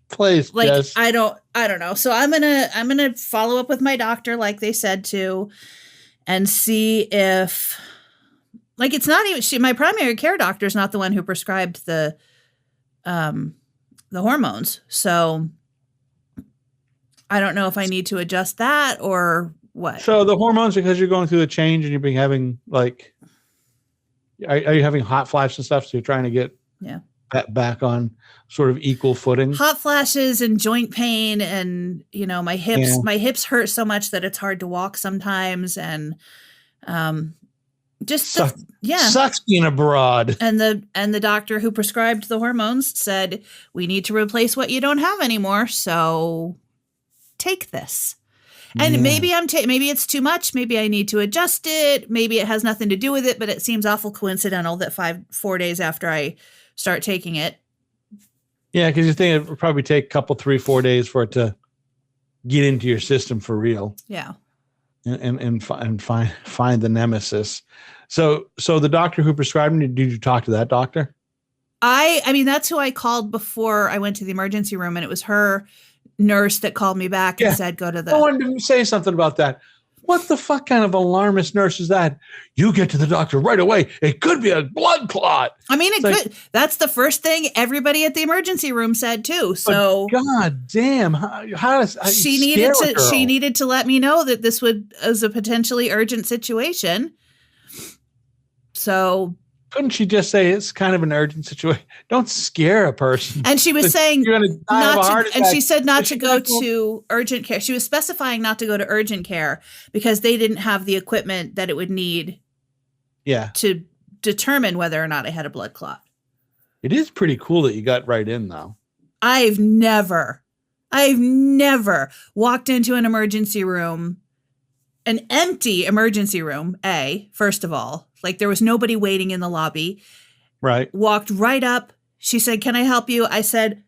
place. Like, Jess. I don't know. So I'm gonna follow up with my doctor, like they said to, and see if, like, it's not even my primary care doctor is not the one who prescribed the the hormones. So I don't know if I need to adjust that or what. So the hormones, because you're going through the change and you've been having like, are you having hot flashes and stuff? So you're trying to get that back on sort of equal footing. Hot flashes and joint pain, and my hips hurt so much that it's hard to walk sometimes, and sucks being abroad. And the doctor who prescribed the hormones said, we need to replace what you don't have anymore, so take this. And maybe maybe it's too much. Maybe I need to adjust it. Maybe it has nothing to do with it, but it seems awful coincidental that 4 days after I start taking it. Yeah, because you think it would probably take a couple, 3-4 days for it to get into your system for real. Yeah. And find the nemesis. So the doctor who prescribed it, did you talk to that doctor? I mean, that's who I called before I went to the emergency room, and it was her nurse that called me back and said, go to the... I wanted to say something about that. What the fuck kind of alarmist nurse is that? You get to the doctor right away. It could be a blood clot. I mean, it could. That's the first thing everybody at the emergency room said too. So, God damn, how does she needed to let me know that this was a potentially urgent situation. So. Couldn't she just say it's kind of an urgent situation? Don't scare a person. And she was saying you're going to die of a heart attack. And she said not to go to urgent care. She was specifying not to go to urgent care because they didn't have the equipment that it would need to determine whether or not I had a blood clot. It is pretty cool that you got right in, though. I've never walked into an emergency room, an empty emergency room, first of all. Like, there was nobody waiting in the lobby. Right. Walked right up. She said, can I help you? I said,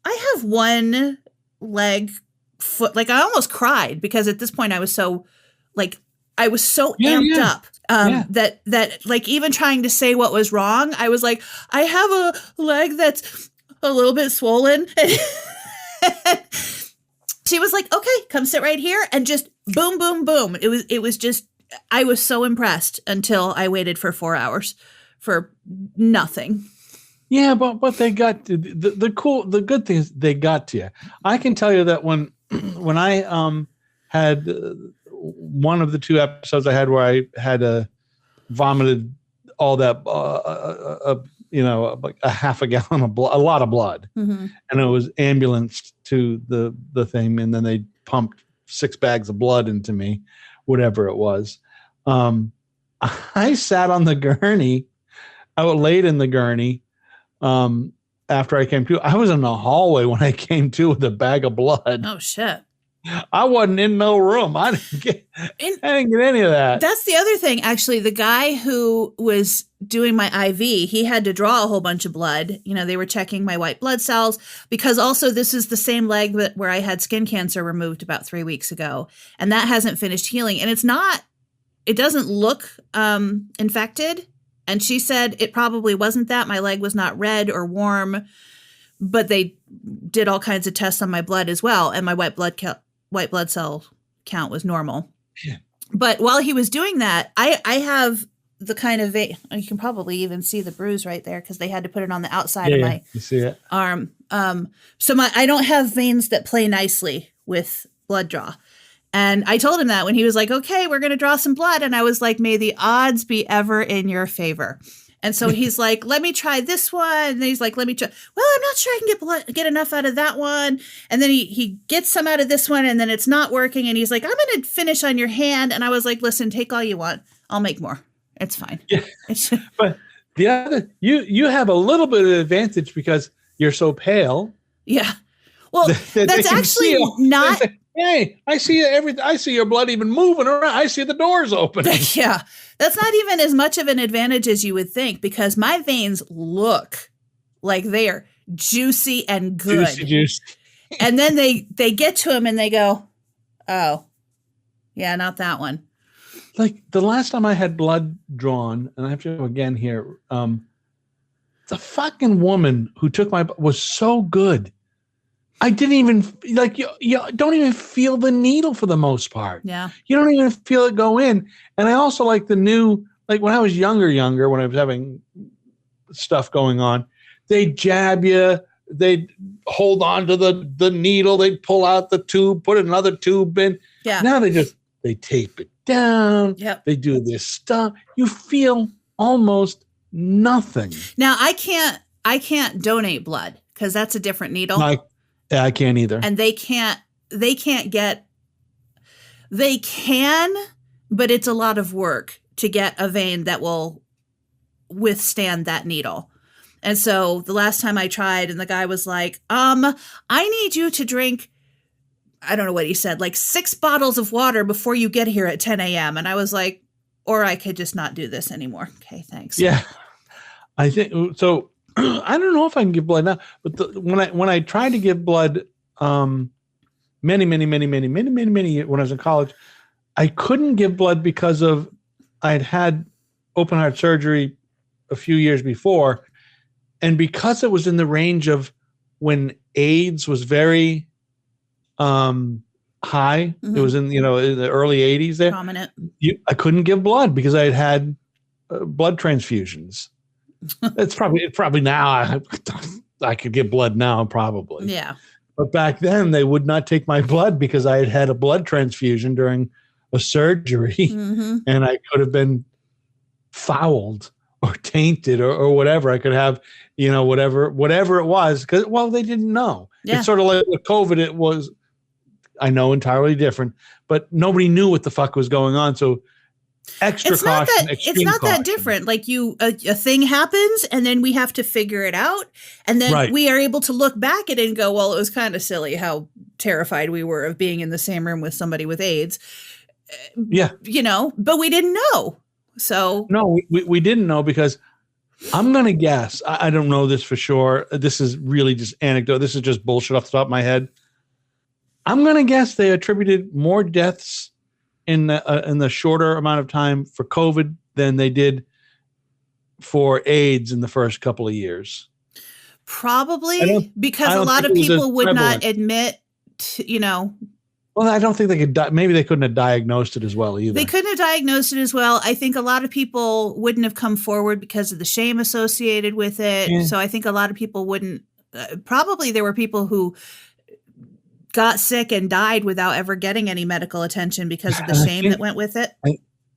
I have one leg, foot. Like, I almost cried because at this point I was so amped up that like even trying to say what was wrong, I was like, I have a leg that's a little bit swollen. She was like, okay, come sit right here, and just boom, boom, boom. It was just, I was so impressed until I waited for 4 hours for nothing. Yeah, but they got to, the good thing is they got to you. I can tell you that when I had one of the 2 episodes I had where I had vomited all that like a half a gallon of blood, a lot of blood, and it was ambulanced to the thing, and then they pumped 6 bags of blood into me, whatever it was. I sat on the gurney. I laid in the gurney after I came to. I was in the hallway when I came to with a bag of blood. Oh, shit. I wasn't in no room. I didn't get any of that. That's the other thing, actually. The guy who was doing my IV, he had to draw a whole bunch of blood. They were checking my white blood cells, because also this is the same leg where I had skin cancer removed about 3 weeks ago. And that hasn't finished healing. And it doesn't look infected. And she said it probably wasn't that. My leg was not red or warm, but they did all kinds of tests on my blood as well. And my white blood cell count was normal. Yeah. But while he was doing that, I have the kind of you can probably even see the bruise right there because they had to put it on the outside of my you see it? arm. So I don't have veins that play nicely with blood draw. And I told him that when he was like, okay, we're going to draw some blood. And I was like, may the odds be ever in your favor. And so he's like, let me try this one. And then he's like, let me try. Well, I'm not sure I can get enough out of that one. And then he gets some out of this one, and then it's not working. And he's like, I'm going to finish on your hand. And I was like, listen, take all you want. I'll make more. It's fine. Yeah. But the other, you have a little bit of advantage because you're so pale. Yeah. Well, that's actually not. Hey, I see everything. I see your blood even moving around. I see the doors open. Yeah. That's not even as much of an advantage as you would think, because my veins look like they are juicy and good. Juicy. And then they get to him and they go, oh, yeah, not that one. Like the last time I had blood drawn, and I have to go again here, the fucking woman who took my was so good. I didn't even you don't even feel the needle for the most part. Yeah. You don't even feel it go in. And I also like the new, like when I was younger, when I was having stuff going on, they jab you, they hold on to the needle. They'd pull out the tube, put another tube in. Yeah. Now they tape it down. Yep. They do this stuff. You feel almost nothing. Now I can't donate blood because that's a different needle. I can't either. And they can, but it's a lot of work to get a vein that will withstand that needle. And so the last time I tried and the guy was like, I need you to drink, I don't know what he said, like 6 bottles of water before you get here at 10 a.m. And I was like, or I could just not do this anymore. Okay, thanks. Yeah. I think so. I don't know if I can give blood now, but when I tried to give blood many when I was in college, I couldn't give blood because I'd had open heart surgery a few years before. And because it was in the range of when AIDS was very high, it was in the early 80s there. Prominent. I couldn't give blood because I had blood transfusions. It's probably now I could give blood now probably. Yeah. But back then they would not take my blood because I had a blood transfusion during a surgery, and I could have been fouled or tainted or whatever. I could have, whatever it was, because they didn't know. Yeah. It's sort of like with COVID. It was, I know, entirely different, but nobody knew what the fuck was going on. So extra caution. It's not that different. Like a thing happens and then we have to figure it out. And then we are able to look back at it and go, well, it was kind of silly how terrified we were of being in the same room with somebody with AIDS. Yeah. But we didn't know. So no, we didn't know because I'm going to guess, I don't know this for sure. This is really just anecdote. This is just bullshit off the top of my head. I'm going to guess they attributed more deaths in the shorter amount of time for COVID than they did for AIDS in the first couple of years. Probably because a lot of people would not admit to, Well, I don't think they could. Maybe they couldn't have diagnosed it as well either. They couldn't have diagnosed it as well. I think a lot of people wouldn't have come forward because of the shame associated with it. Yeah. So I think a lot of people wouldn't. Probably there were people who got sick and died without ever getting any medical attention because of the shame that went with it.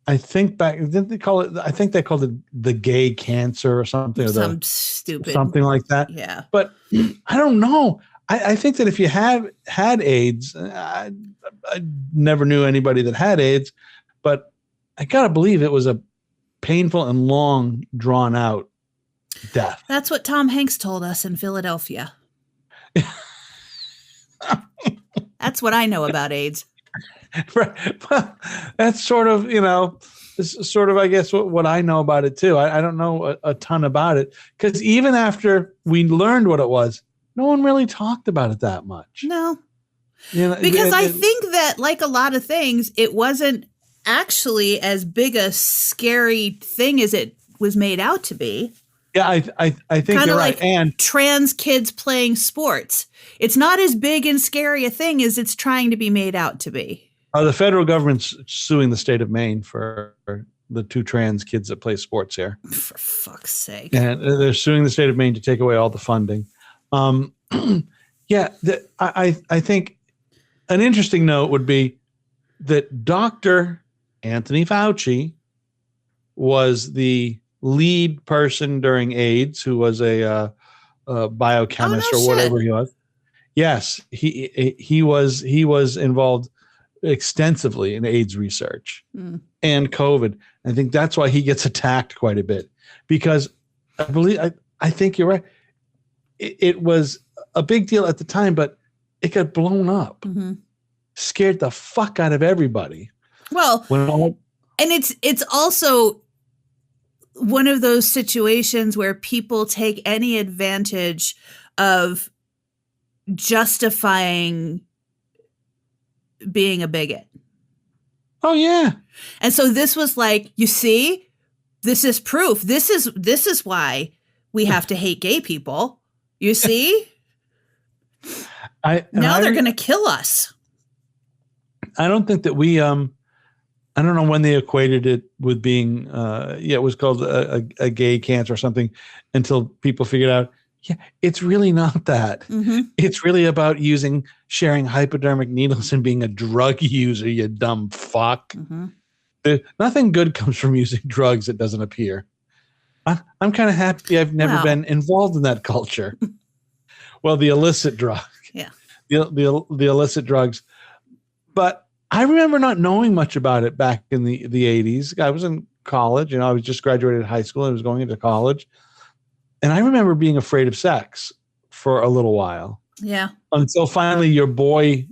I think back, didn't they call it? I think they called it the gay cancer or something. Stupid something like that. Yeah, but I don't know. I think that if you had AIDS, I never knew anybody that had AIDS, but I gotta believe it was a painful and long, drawn out death. That's what Tom Hanks told us in Philadelphia. That's what I know about AIDS. Right. Well, that's sort of, I guess, what I know about it too. I don't know a ton about it because even after we learned what it was, no one really talked about it that much. No. Because I think that, like a lot of things, it wasn't actually as big a scary thing as it was made out to be. Yeah, I think kinda you're like right. And trans kids playing sports. It's not as big and scary a thing as it's trying to be made out to be. The federal government's suing the state of Maine for the 2 trans kids that play sports here. For fuck's sake. And they're suing the state of Maine to take away all the funding. I think an interesting note would be that Dr. Anthony Fauci was the lead person during AIDS, who was a biochemist or whatever he was. Yes, he was involved extensively in AIDS research and COVID. I think that's why he gets attacked quite a bit because I think you're right. It was a big deal at the time, but it got blown up, scared the fuck out of everybody. Well, and it's also one of those situations where people take any advantage of justifying being a bigot. Oh yeah. And so this was like, you see, this is proof. This is why we have to hate gay people. You see? Now they're going to kill us. I don't think that we, I don't know when they equated it with being, it was called a gay cancer or something until people figured out Yeah, it's really not that. Mm-hmm. It's really about sharing hypodermic needles and being a drug user, you dumb fuck. Mm-hmm. Nothing good comes from using drugs, it doesn't appear. I'm kind of happy I've never been involved in that culture. Well, the illicit drug. Yeah. The illicit drugs. But I remember not knowing much about it back in the 80s. I was in college, I was just graduated high school. I was going into college. And I remember being afraid of sex for a little while. Yeah. Until finally your boy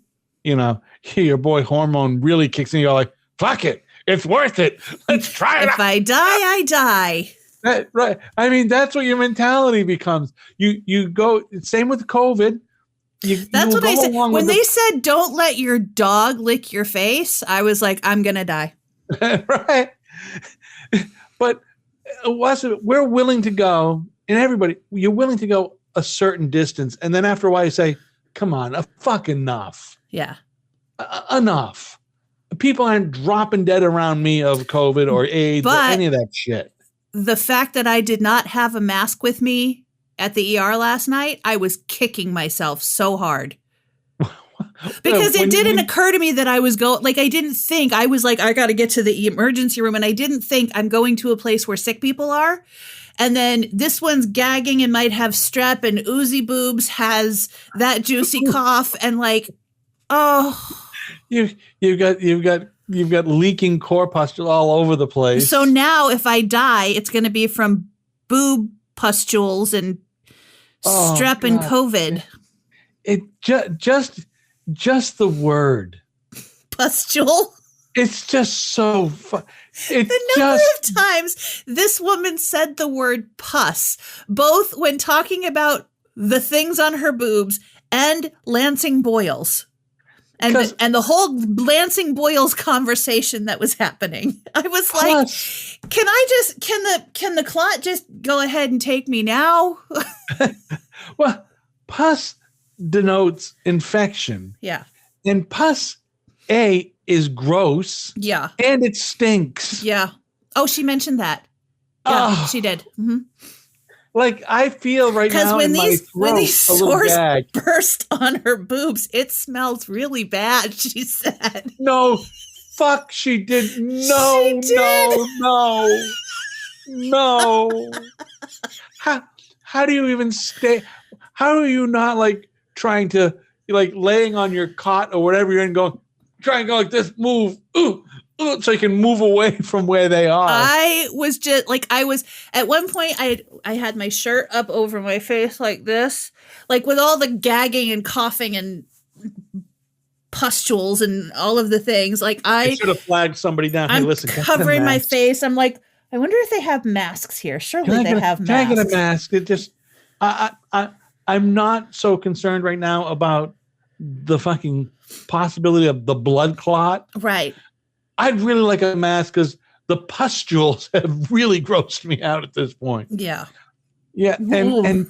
hormone really kicks in. You're like, fuck it. It's worth it. Let's try it. If I die, I die. Right. I mean, that's what your mentality becomes. You go, same with COVID. That's what I said. When they said, don't let your dog lick your face, I was like, I'm going to die. Right. But we're willing to go, and everybody, you're willing to go a certain distance. And then after a while you say, come on, fuck enough. Yeah. Enough. People aren't dropping dead around me of COVID or AIDS or any of that shit. The fact that I did not have a mask with me at the ER last night, I was kicking myself so hard. Because it didn't occur to me that I was I didn't think, I was like, I got to get to the emergency room. And I didn't think I'm going to a place where sick people are. And then this one's gagging and might have strep, and Oozy Boobs has that juicy cough, and you've got leaking corpuscle all over the place. So now if I die, it's going to be from boob pustules and strep and COVID. It just the word pustule. It's just so fun. The number of times this woman said the word pus, both when talking about the things on her boobs and Lansing boils. And the whole Lansing boils conversation that was happening. I was like, can the clot just go ahead and take me now? Well, pus denotes infection. Yeah. And pus, is gross. Yeah. And it stinks. Yeah. Oh, she mentioned that. Yeah, she did. Mm-hmm. Like, I feel right now when these sores burst on her boobs, it smells really bad, she said. No, fuck, she did. No, she did. No. How do you even stay? How are you not trying to laying on your cot or whatever you're in try and go like this, move, so you can move away from where they are. I was just at one point I had my shirt up over my face like this, with all the gagging and coughing and pustules and all of the things. I should have flagged somebody down. I'm hey, listen, covering my face. I'm like, I wonder if they have masks here. Surely they have masks. Can I get a mask? It just, I'm not so concerned right now about the fucking possibility of the blood clot. Right. I'd really like a mask because the pustules have really grossed me out at this point. Yeah. Yeah. And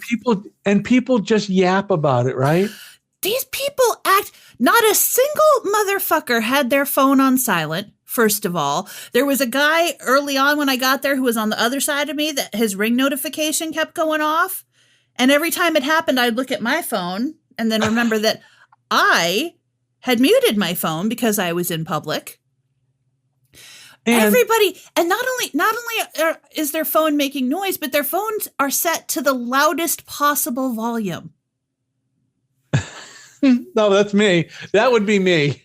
people just yap about it, right? These people not a single motherfucker had their phone on silent. First of all, there was a guy early on when I got there who was on the other side of me that his ring notification kept going off. And every time it happened, I'd look at my phone and then remember that I had muted my phone because I was in public. And everybody, and not only is their phone making noise, but their phones are set to the loudest possible volume. No, that's me. That would be me.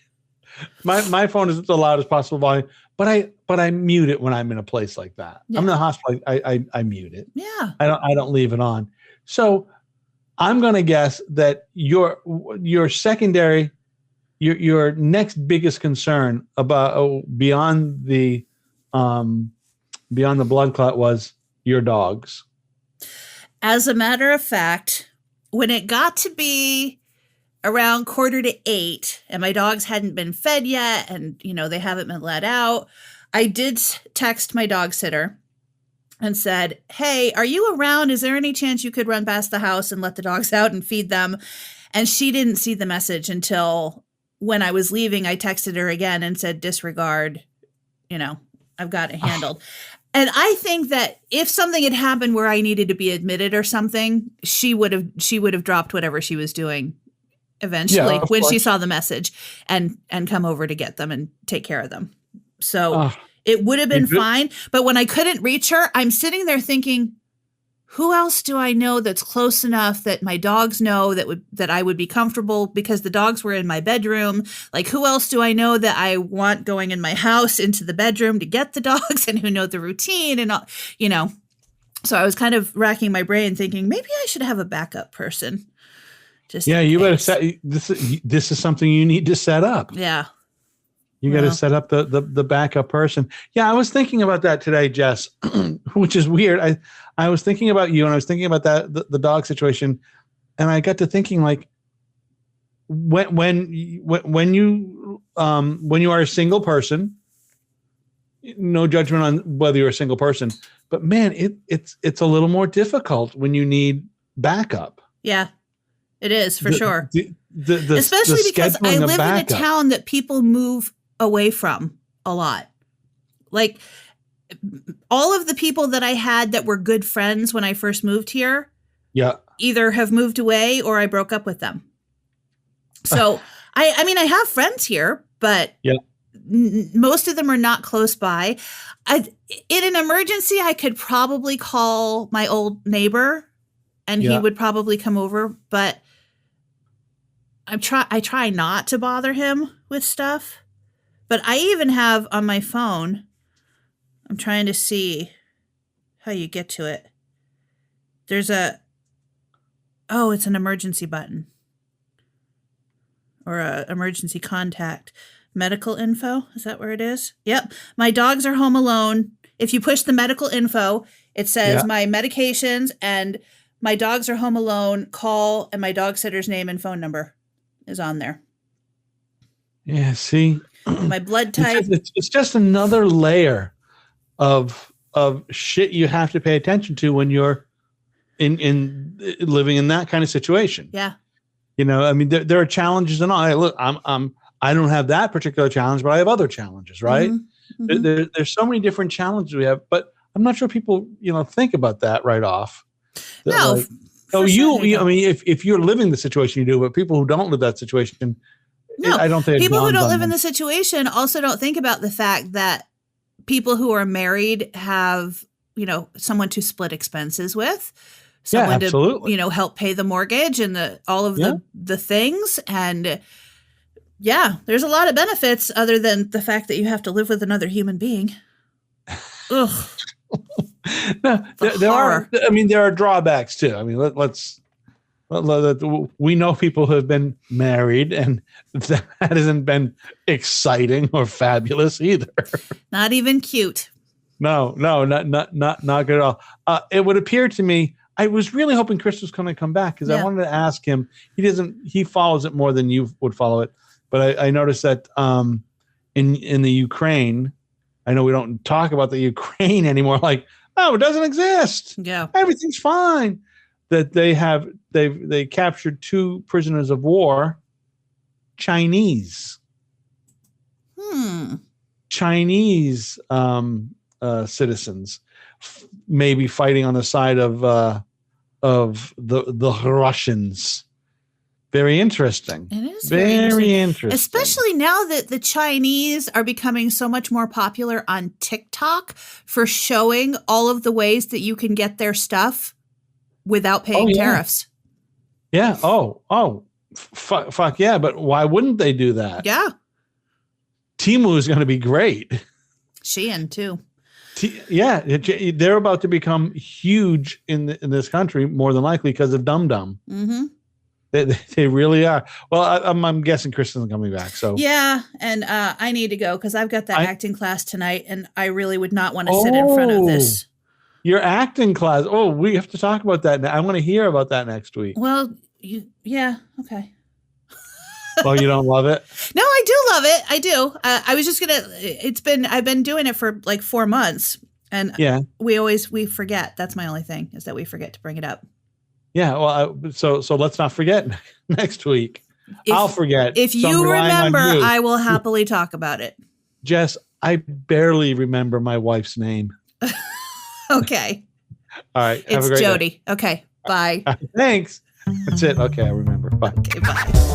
My phone is at the loudest possible volume, but I mute it when I'm in a place like that. Yeah. I'm in the hospital. I mute it. Yeah. I don't leave it on. So I'm going to guess that your secondary, your next biggest concern about beyond the blood clot was your dogs. As a matter of fact, when it got to be around 7:45 and my dogs hadn't been fed yet and they haven't been let out, I did text my dog sitter and said, hey, are you around? Is there any chance you could run past the house and let the dogs out and feed them? And she didn't see the message until when I was leaving. I texted her again and said, disregard, I've got it handled. And I think that if something had happened where I needed to be admitted or something, she would have dropped whatever she was doing eventually when she saw the message and come over to get them and take care of them. So it would have been fine. But when I couldn't reach her, I'm sitting there thinking, who else do I know that's close enough that my dogs know that I would be comfortable, because the dogs were in my bedroom? Like, who else do I know that I want going in my house into the bedroom to get the dogs, and who know the routine and all, So I was kind of racking my brain thinking maybe I should have a backup person. You better set this is something you need to set up. Yeah. You got to set up the backup person. Yeah, I was thinking about that today, Jess, which is weird. I was thinking about you, and I was thinking about the dog situation, and I got to thinking, like, when you are a single person, no judgment on whether you're a single person, but man, it's a little more difficult when you need backup. Yeah, it is for sure. Especially because I live in a town that people move away from a lot. Like, all of the people that I had that were good friends when I first moved here, either have moved away or I broke up with them. So I mean, I have friends here, but most of them are not close by. In an emergency, I could probably call my old neighbor and he would probably come over, but I try not to bother him with stuff. But I even have on my phone, I'm trying to see how you get to it. There's it's an emergency button or a emergency contact. Medical info. Is that where it is? Yep. My dogs are home alone. If you push the medical info, it says my medications and my dogs are home alone. Call, and my dog sitter's name and phone number is on there. Yeah. See, my blood type. It's just another layer of shit you have to pay attention to when you're in living in that kind of situation. Yeah. I mean, there are challenges and all. Look, I don't have that particular challenge, but I have other challenges, right? Mm-hmm. Mm-hmm. There's so many different challenges we have, but I'm not sure people, think about that right off. No. I mean, if you're living the situation, you do, but people who don't live that situation, no, I don't think people who don't live in the situation also don't think about the fact that people who are married have, someone to split expenses with, someone to, help pay the mortgage and all of the things. And there's a lot of benefits other than the fact that you have to live with another human being. Ugh. No, there are. I mean, there are drawbacks too. I mean, we know people who have been married, and that hasn't been exciting or fabulous either. Not even cute. No, not good at all. It would appear to me. I was really hoping Chris was going to come back because I wanted to ask him. He follows it more than you would follow it. But I noticed that in the Ukraine, I know we don't talk about the Ukraine anymore. Like, it doesn't exist. Yeah, everything's fine. That they captured 2 prisoners of war, Chinese. Chinese citizens, maybe fighting on the side of the Russians. Very interesting. It is very interesting. Especially now that the Chinese are becoming so much more popular on TikTok for showing all of the ways that you can get their stuff without paying tariffs. Yeah. Fuck yeah. But why wouldn't they do that? Yeah. Temu is going to be great. Shein too. They're about to become huge in this country, more than likely because of Dum Dum. Mm-hmm. They really are. Well, I'm guessing Chris isn't coming back. So yeah, and I need to go because I've got that acting class tonight, and I really would not want to sit in front of this. Your acting class. Oh, we have to talk about that. I want to hear about that next week. Well, okay. Well, you don't love it? No, I do love it. I do. I was just I've been doing it for like 4 months, and we forget. That's my only thing is that we forget to bring it up. Yeah, well, so let's not forget next week. I'll forget. If you remember, I will happily talk about it. Jess, I barely remember my wife's name. Okay. All right. Have It's a great Jody. Okay. Bye. day. Thanks. That's it. Okay. I remember. Bye. Okay. Bye.